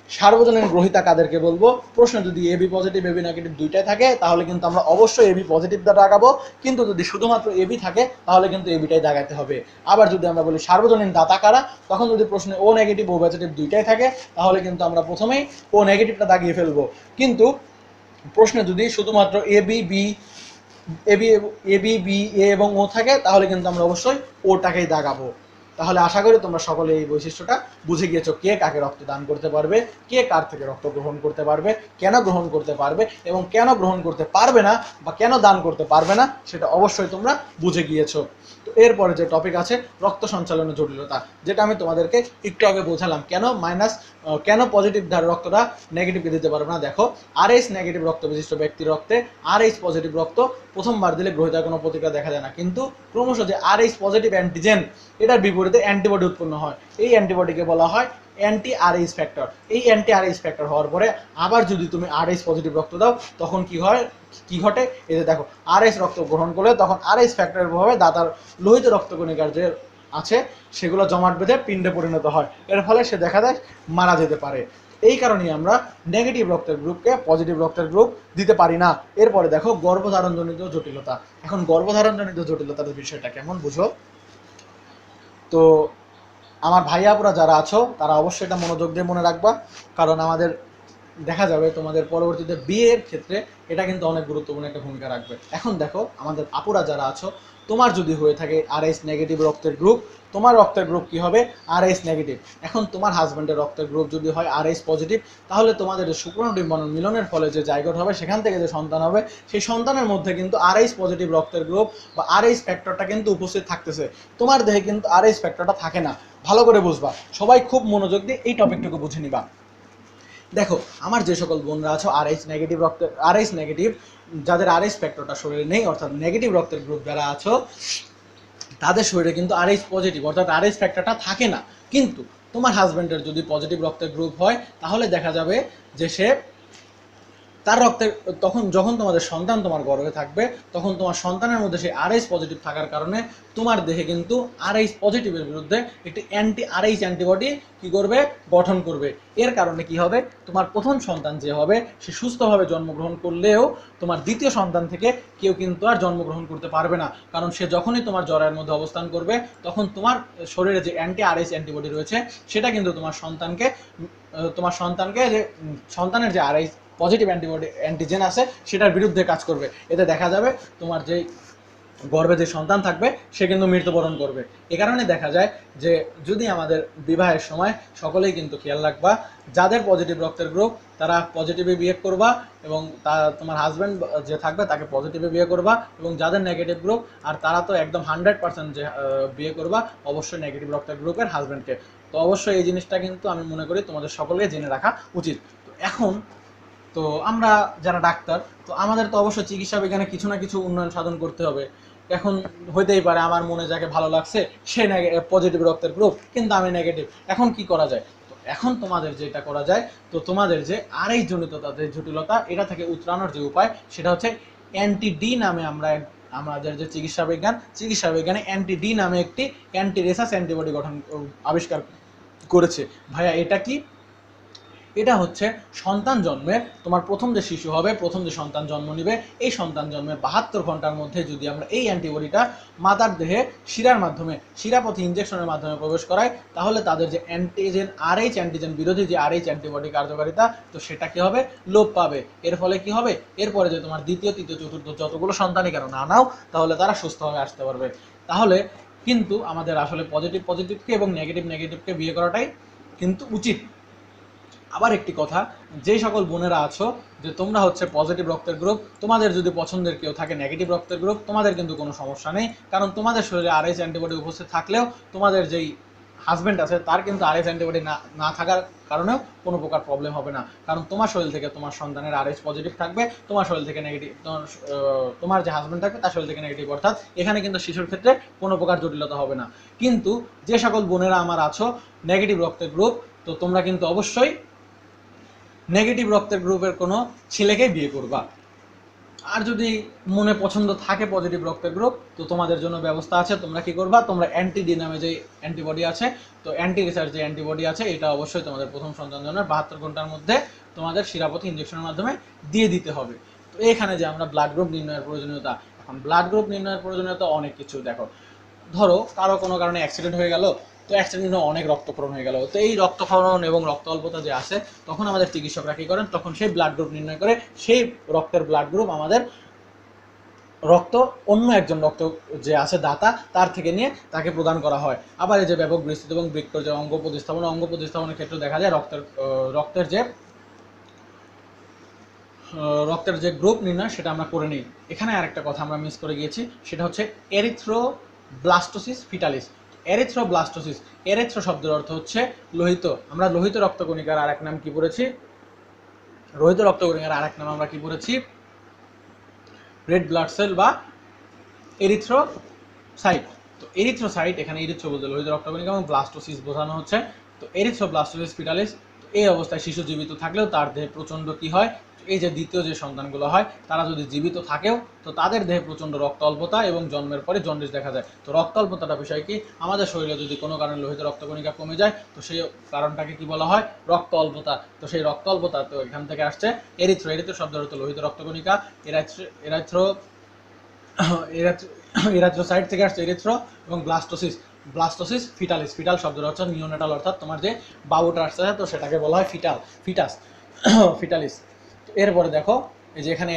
সার্বজনীন গ্রহিতা কাদেরকে বলবো? প্রশ্ন যদি এবি পজিটিভ এবি নেগেটিভ দুইটাই থাকে তাহলে কিন্তু আমরা অবশ্যই এবি পজিটিভ দ্বারা দাগাবো, কিন্তু যদি শুধুমাত্র এবি থাকে তাহলে কিন্তু এবিটাই দাগাতে হবে। আবার যদি আমরা বলি সার্বজনীন দাতা কারা, তখন যদি প্রশ্নে ও নেগেটিভ ও পজিটিভ দুইটাই থাকে তাহলে কিন্তু আমরা প্রথমেই ও নেগেটিভটা দাগিয়ে ফেলবো। কিন্তু প্রশ্নে যদি শুধুমাত্র AB B AB AB B A এবং ও থাকে তাহলে কিন্তু আমরা অবশ্যই ওটাকেই দাগাবো। তাহলে আশা করি তোমরা সকলে এই বৈশিষ্ট্যটা বুঝে গিয়েছো, কে কাকে রক্ত দান করতে পারবে, কে কার থেকে রক্ত গ্রহণ করতে পারবে, কেন গ্রহণ করতে পারবে এবং কেন গ্রহণ করতে পারবে না বা কেন দান করতে পারবে না সেটা অবশ্যই তোমরা বুঝে গিয়েছো। তো এরপরে যে টপিক আছে রক্ত সঞ্চালনের জটিলতা, যেটা আমি তোমাদেরকে একটু আগে বোঝালাম কেন পজিটিভ ধার রক্তটা নেগেটিভকে দিতে পারবে না। দেখো আরএইচ নেগেটিভ রক্ত বিশিষ্ট ব্যক্তির রক্তে আরএইচ পজিটিভ রক্ত প্রথমবার দিলে গ্রহিতার কোনো প্রতিক্রিয়া দেখা যায় না, কিন্তু ক্রমশ যে আরএইচ পজিটিভ অ্যান্টিজেন এটার বিপরীতে অ্যান্টিবডি উৎপন্ন হয়, এই অ্যান্টিবডিকে বলা হয় অ্যান্টি আরএইচ ফ্যাক্টর। এই অ্যান্টি আরএইচ ফ্যাক্টর হওয়ার পরে আবার যদি তুমি আরএইচ পজিটিভ রক্ত দাও তখন কি ঘটে? এই যে দেখো আরএইচ রক্ত গ্রহণ করলে তখন আরএইচ ফ্যাক্টরের প্রভাবে দাতার লোহিত রক্তকণিকার যে আছে সেগুলো জমাট বেঁধে পিণ্ডে পরিণত হয়, এর ফলে সে দেখা যায় মারা যেতে পারে। এই কারণেই আমরা নেগেটিভ রক্তের গ্রুপকে পজিটিভ রক্তের গ্রুপ দিতে পারি না। এরপরে দেখো গর্ভধারণজনিত জটিলতা। এখন গর্ভধারণজনিত জটিলতার বিষয়টা কেমন বুঝো? তো আমার ভাইয়াপুরা যারা আছো তারা অবশ্যই এটা মনোযোগ দিয়ে মনে রাখবা, কারণ আমাদের দেখা যাবে তোমাদের পরবর্তীতে বিয়ের ক্ষেত্রে এটা কিন্তু অনেক গুরুত্বপূর্ণ একটা ভূমিকা রাখবে। এখন দেখো আমাদের আপুরা যারা আছো তোমার যদি হয়ে থাকে RH নেগেটিভ রক্তের গ্রুপ, তোমার রক্তের গ্রুপ কি হবে RH নেগেটিভ। এখন তোমার হাজব্যান্ডের রক্তের গ্রুপ যদি হয় RH পজিটিভ, তাহলে তোমাদের শুক্রাণু ডিম্বাণু মিলনের ফলে যে জাইগোট হবে সেখান থেকে যে সন্তান হবে সেই সন্তানের মধ্যে কিন্তু RH পজিটিভ রক্তের গ্রুপ বা RH ফ্যাক্টরটা কিন্তু উপস্থিত থাকতেছে। তোমার দেহে কিন্তু RH ফ্যাক্টরটা থাকে না। ভালো করে বুঝবা, সবাই খুব মনোযোগ দিয়ে এই টপিকটুকু বুঝে নিবা। দেখো আমার যে সকল বোনরা আছো RH নেগেটিভ রক্তের, RH নেগেটিভ যাদের RH ফ্যাক্টরটা শরীরে নেই, অর্থাৎ নেগেটিভ রক্তের গ্রুপ যারা আছো, তাদের শরীরে কিন্তু RH পজিটিভ অর্থাৎ RH ফ্যাক্টরটা থাকে না। কিন্তু তোমার হাজব্যান্ডের যদি পজিটিভ রক্তের গ্রুপ হয়, তাহলে দেখা যাবে যে সে তার রক্তের তখন যখন তোমাদের সন্তান তোমার গর্ভে থাকবে, তখন তোমার সন্তানের মধ্যে সেই RH পজিটিভ থাকার কারণে তোমার দেহে কিন্তু RH পজিটিভের বিরুদ্ধে একটি RH অ্যান্টিবডি কি করবে, গঠন করবে। এর কারণে কি হবে, তোমার প্রথম সন্তান যে হবে সে সুস্থভাবে জন্মগ্রহণ করলেও তোমার দ্বিতীয় সন্তান থেকে কেউ কিন্তু আর জন্মগ্রহণ করতে পারবে না। কারণ সে যখনই তোমার জরায়ুর মধ্যে অবস্থান করবে, তখন তোমার শরীরে যে RH অ্যান্টিবডি রয়েছে সেটা কিন্তু তোমার সন্তানকে যে সন্তানের যে RH পজিটিভ অ্যান্টিজেন আছে সেটার বিরুদ্ধে কাজ করবে। এতে দেখা যাবে তোমার যেই গর্ভে যে সন্তান থাকবে সে কিন্তু মৃত্যুবরণ করবে। এ কারণে দেখা যায় যে যদি আমাদের বিবাহের সময় সকলেই কিন্তু খেয়াল রাখবা, যাদের পজিটিভ রক্তের গ্রুপ তারা পজিটিভে বিয়ে করবা, এবং তোমার হাজব্যান্ড যে থাকবে তাকে পজিটিভে বিয়ে করবা, এবং যাদের নেগেটিভ গ্রুপ আর তারা তো একদম 100% যে বিয়ে করবা অবশ্যই নেগেটিভ রক্তের গ্রুপের হাজব্যান্ডকে। তো অবশ্যই এই জিনিসটা কিন্তু আমি মনে করি তোমাদের সকলকে জেনে রাখা উচিত। তো এখন তো আমরা যারা ডাক্তার, তো আমাদের তো অবশ্যই চিকিৎসা বিজ্ঞানে কিছু না কিছু উন্নয়ন সাধন করতে হবে। এখন হইতেই পারে আমার মনে যাকে ভালো লাগছে সে পজিটিভ রক্তের গ্রুপ কিন্তু আমি নেগেটিভ, এখন কি করা যায়? তো এখন তোমাদের যেটা করা যায়, তো তোমাদের যে RH জনিত তাদের জটিলতা এটা থেকে উতরানোর যে উপায় সেটা হচ্ছে অ্যান্টি-ডি নামে আমাদের যে চিকিৎসা বিজ্ঞানে অ্যান্টি-ডি নামে একটি অ্যান্টি রেসাস অ্যান্টিবডি আবিষ্কার করেছে। ভাইয়া এটা কি? এটা হচ্ছে সন্তান জন্মের তোমার প্রথম যে শিশু হবে, প্রথম যে সন্তান জন্ম নেবে, এই সন্তান জন্মের 72 ঘন্টার মধ্যে যদি আমরা এই অ্যান্টিবডিটা মাতার দেহে শিরার মাধ্যমে শিরাপথে ইনজেকশনের মাধ্যমে প্রবেশ করাই, তাহলে তাদের যে অ্যান্টিজেন RH অ্যান্টিজেন বিরোধী যে RH অ্যান্টিবডি কার্যকারিতা, তো সেটা কি হবে, লোপ পাবে। এর ফলে কি হবে, এরপরে যে তোমার দ্বিতীয় তৃতীয় চতুর্থ যতগুলো সন্তানই কেন না নাও, তাহলে তারা সুস্থভাবে আসতে পারবে। তাহলে কিন্তু আমাদের আসলে পজিটিভকে এবং নেগেটিভকে বিয়ে করাটাই কিন্তু উচিত। আবার একটি কথা, যেই সকল বোনেরা আছো যে তোমরা হচ্ছে পজিটিভ রক্তের গ্রুপ, তোমাদের যদি পছন্দের কেউ থাকে নেগেটিভ রক্তের গ্রুপ, তোমাদের কিন্তু কোনো সমস্যা নেই। কারণ তোমাদের শরীরে RH অ্যান্টিবডি উপস্থিত থাকলেও তোমাদের যেই হাজব্যান্ড আছে তার কিন্তু RH অ্যান্টিবডি না থাকার কারণেও কোনো প্রকার প্রবলেম হবে না। কারণ তোমার শরীর থেকে তোমার সন্তানের RH পজিটিভ থাকবে, তোমার শরীর থেকে নেগেটিভ, তোমার যে হাজব্যান্ড থাকবে তার শরীর থেকে নেগেটিভ, অর্থাৎ এখানে কিন্তু শিশুর ক্ষেত্রে কোনো প্রকার জটিলতা হবে না। কিন্তু যে সকল বোনেরা আমার আছো নেগেটিভ রক্তের গ্রুপ, তো তোমরা কিন্তু অবশ্যই নেগেটিভ রক্তের গ্রুপের কোনো ছেলেকে বিয়ে করবা। আর যদি মনে পছন্দ থাকে পজিটিভ রক্তের গ্রুপ, তো তোমাদের জন্য ব্যবস্থা আছে। তোমরা কি করবা, তোমরা অ্যান্টি-ডি নামে যে অ্যান্টিবডি আছে, তো অ্যান্টি রিসার্চ যে অ্যান্টিবডি আছে, এটা অবশ্যই তোমাদের প্রথম সন্তান জন্মের 72 ঘন্টার মধ্যে তোমাদের শিরাপথে ইনজেকশনের মাধ্যমে দিয়ে দিতে হবে। তো এখানে যে আমরা ব্লাড গ্রুপ নির্ণয়ের প্রয়োজনীয়তা, এখন ব্লাড গ্রুপ নির্ণয়ের প্রয়োজনীয়তা অনেক কিছু। দেখো, ধরো কারো কোনো কারণে অ্যাক্সিডেন্ট হয়ে গেল, তো অ্যাক্সিডেন্টে অনেক রক্তক্ষরণ হয়ে গেল, তো এই রক্তক্ষরণ এবং রক্ত অল্পতা যে আছে, তখন আমাদের চিকিৎসকরা কী করেন, তখন সেই ব্লাড গ্রুপ নির্ণয় করে সেই রক্তের ব্লাড গ্রুপ আমাদের অন্য একজন রক্ত যে আছে দাতা তার থেকে নিয়ে তাকে প্রদান করা হয়। আবার এই যে ব্যাপক বিস্তৃত এবং বৃক্ক যে অঙ্গ প্রতিস্থাপনের ক্ষেত্রে দেখা যায় রক্তের যে গ্রুপ নির্ণয় সেটা আমরা করে নিই। এখানে আরেকটা কথা আমরা মিস করে গিয়েছি, সেটা হচ্ছে এরিথ্রোব্লাস্টোসিস ফিটালিস। এরিথ্রো শব্দের অর্থ হচ্ছে লোহিত। আমরা লোহিত রক্তকণিকার আরেক নাম কি পড়েছি, আমরা কি পড়েছি, রেড ব্লাড সেল বা এরিথ্রোসাইট। তো এরিথ্রোসাইট, এখানে এরিথ্রো বলতে লোহিত রক্তকণিকা এবং ব্লাস্টোসিস বোঝানো হচ্ছে। তো এরিথ্রোব্লাস্টোসিস ফিটালিস, তো এই অবস্থায় শিশু জীবিত থাকলেও তার দেহে প্রচণ্ড কি হয়, এই যে দ্বিতীয় যে সন্তানগুলো হয় তারা যদি জীবিত থাকেও, তো তাদের দেহে প্রচণ্ড রক্ত অল্পতা এবং জন্মের পরে জন্ডিস দেখা যায়। তো রক্ত অল্পতাটা বিষয় কি, আমাদের শরীরে যদি কোনো কারণে লোহিত রক্তকণিকা কমে যায়, তো সেই কারণটাকে কি বলা হয়, রক্ত অল্পতা। তো সেই রক্ত অল্পতা, তো এখান থেকে আসছে এরিথ্রো শব্দের অর্থ লোহিত রক্তকণিকা, এরাথ্রোসাইট থেকে আসছে এরিথ্রো, এবং ব্লাস্টোসিস ফিটালিস, ফিটাল শব্দের অর্থ নিওনেটাল, অর্থাৎ তোমার যে বাবুটা আসছে তো সেটাকে বলা হয় ফিটাস ফিটালিস। এরপরে দেখো এই যে এখানে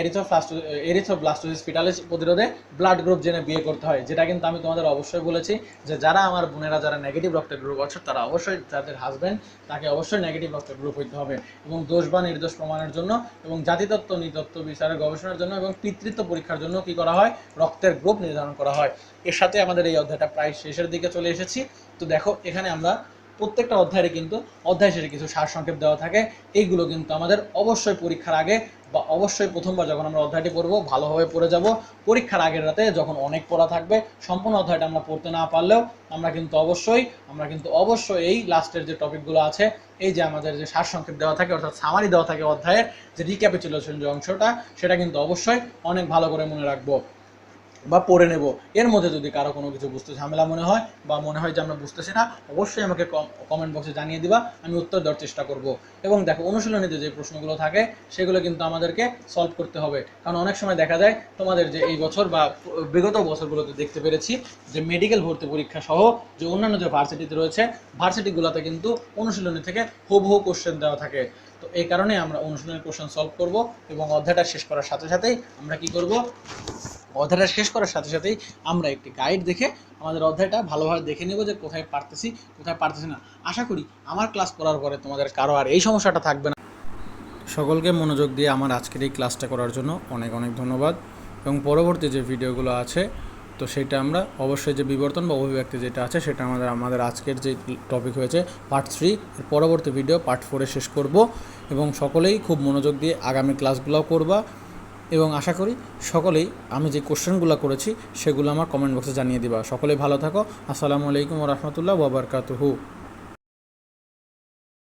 এরিথ্রোব্লাস্টোসিস ফিটালিস প্রতিরোধে ব্লাড গ্রুপ জেনে বিয়ে করতে হয়, যেটা কিন্তু আমি তোমাদের অবশ্যই বলেছি যে যারা আমার বোনেরা যারা নেগেটিভ রক্তের গ্রুপ আছে তারা অবশ্যই যাদের হাজব্যান্ড তাকে অবশ্যই নেগেটিভ রক্তের গ্রুপ হইতে হবে, এবং দোষ বা নির্দোষ প্রমাণের জন্য এবং জাতিতত্ত্ব নৃতত্ত্ব বিচারের গবেষণার জন্য এবং পিতৃত্ব পরীক্ষার জন্য কি করা হয়, রক্তের গ্রুপ নির্ধারণ করা হয়। এর সাথে আমাদের এই অধ্যায়টা প্রায় শেষের দিকে চলে এসেছি। তো দেখো এখানে আমরা প্রত্যেকটা অধ্যায়ে কিন্তু অধ্যায় শেষে কিছু সারসংক্ষেপ দেওয়া থাকে, এইগুলো কিন্তু আমাদের অবশ্যই পরীক্ষার আগে বা অবশ্যই প্রথমবার যখন আমরা অধ্যায়টি পড়বো ভালোভাবে পড়ে যাব। পরীক্ষার আগের রাতে যখন অনেক পড়া থাকবে, সম্পূর্ণ অধ্যায়টা আমরা পড়তে না পারলেও আমরা কিন্তু অবশ্যই এই লাস্টের যে টপিকগুলো আছে, এই যে আমাদের যে সারসংক্ষেপ দেওয়া থাকে অর্থাৎ সামারি দেওয়া থাকে অধ্যায়ের যে রিক্যাপিচুলেশন যে অংশটা, সেটা কিন্তু অবশ্যই অনেক ভালো করে মনে রাখবো বা পড়ে নেব। এর মধ্যে যদি কারো কোনো কিছু বুঝতে ঝামেলা মনে হয় বা মনে হয় যে আমরা বুঝতেছি না, অবশ্যই আমাকে কমেন্ট বক্সে জানিয়ে দিবা, আমি উত্তর দেওয়ার চেষ্টা করব। এবং দেখো অনুশীলনীতে যে প্রশ্নগুলো থাকে সেগুলো কিন্তু আমাদেরকে সলভ করতে হবে, কারণ অনেক সময় দেখা যায় তোমাদের যে এই বছর বা বিগত বছরগুলোতে দেখতে পেরেছি যে মেডিকেল ভর্তি পরীক্ষা সহ যে অন্যান্য যে ভার্সিটিতে রয়েছে, ভার্সিটিগুলোতে কিন্তু অনুশীলনী থেকে হুবহু কোশ্চেন দেওয়া থাকে। তো এই কারণে আমরা অনুশীলনের কোশ্চেন সলভ করব এবং অধ্যায়টা শেষ করার সাথে সাথেই আমরা কি করব, অধ্যায়টা শেষ করার সাথে সাথেই আমরা একটি গাইড দেখে আমাদের অধ্যায়টা ভালোভাবে দেখে নেব যে কোথায় পারতেছি কোথায় পারতেছি না। আশা করি আমার ক্লাস করার পরে তোমাদের কারো আর এই সমস্যাটা থাকবে না। সকলকে মনোযোগ দিয়ে আমার আজকের এই ক্লাসটা করার জন্য অনেক অনেক ধন্যবাদ। এবং পরবর্তী যে ভিডিওগুলো আছে তো সেটা আমরা অবশ্যই যে বিবর্তন বা অভিব্যক্তি যেটা আছে সেটা আমাদের আজকের যে টপিক হয়েছে পার্ট 3, এর পরবর্তী ভিডিও পার্ট 4-এ শেষ করব। এবং সকলেই খুব মনোযোগ দিয়ে আগামী ক্লাসগুলোও করবা, এবং আশা করি সকলেই আমি যে কোশ্চেনগুলো করেছি সেগুলো আমার কমেন্ট বক্সে জানিয়ে দিবা। সকলেই ভালো থাকো। আসসালামু আলাইকুম ওয়া রাহমাতুল্লাহি ওয়া বারাকাতুহু।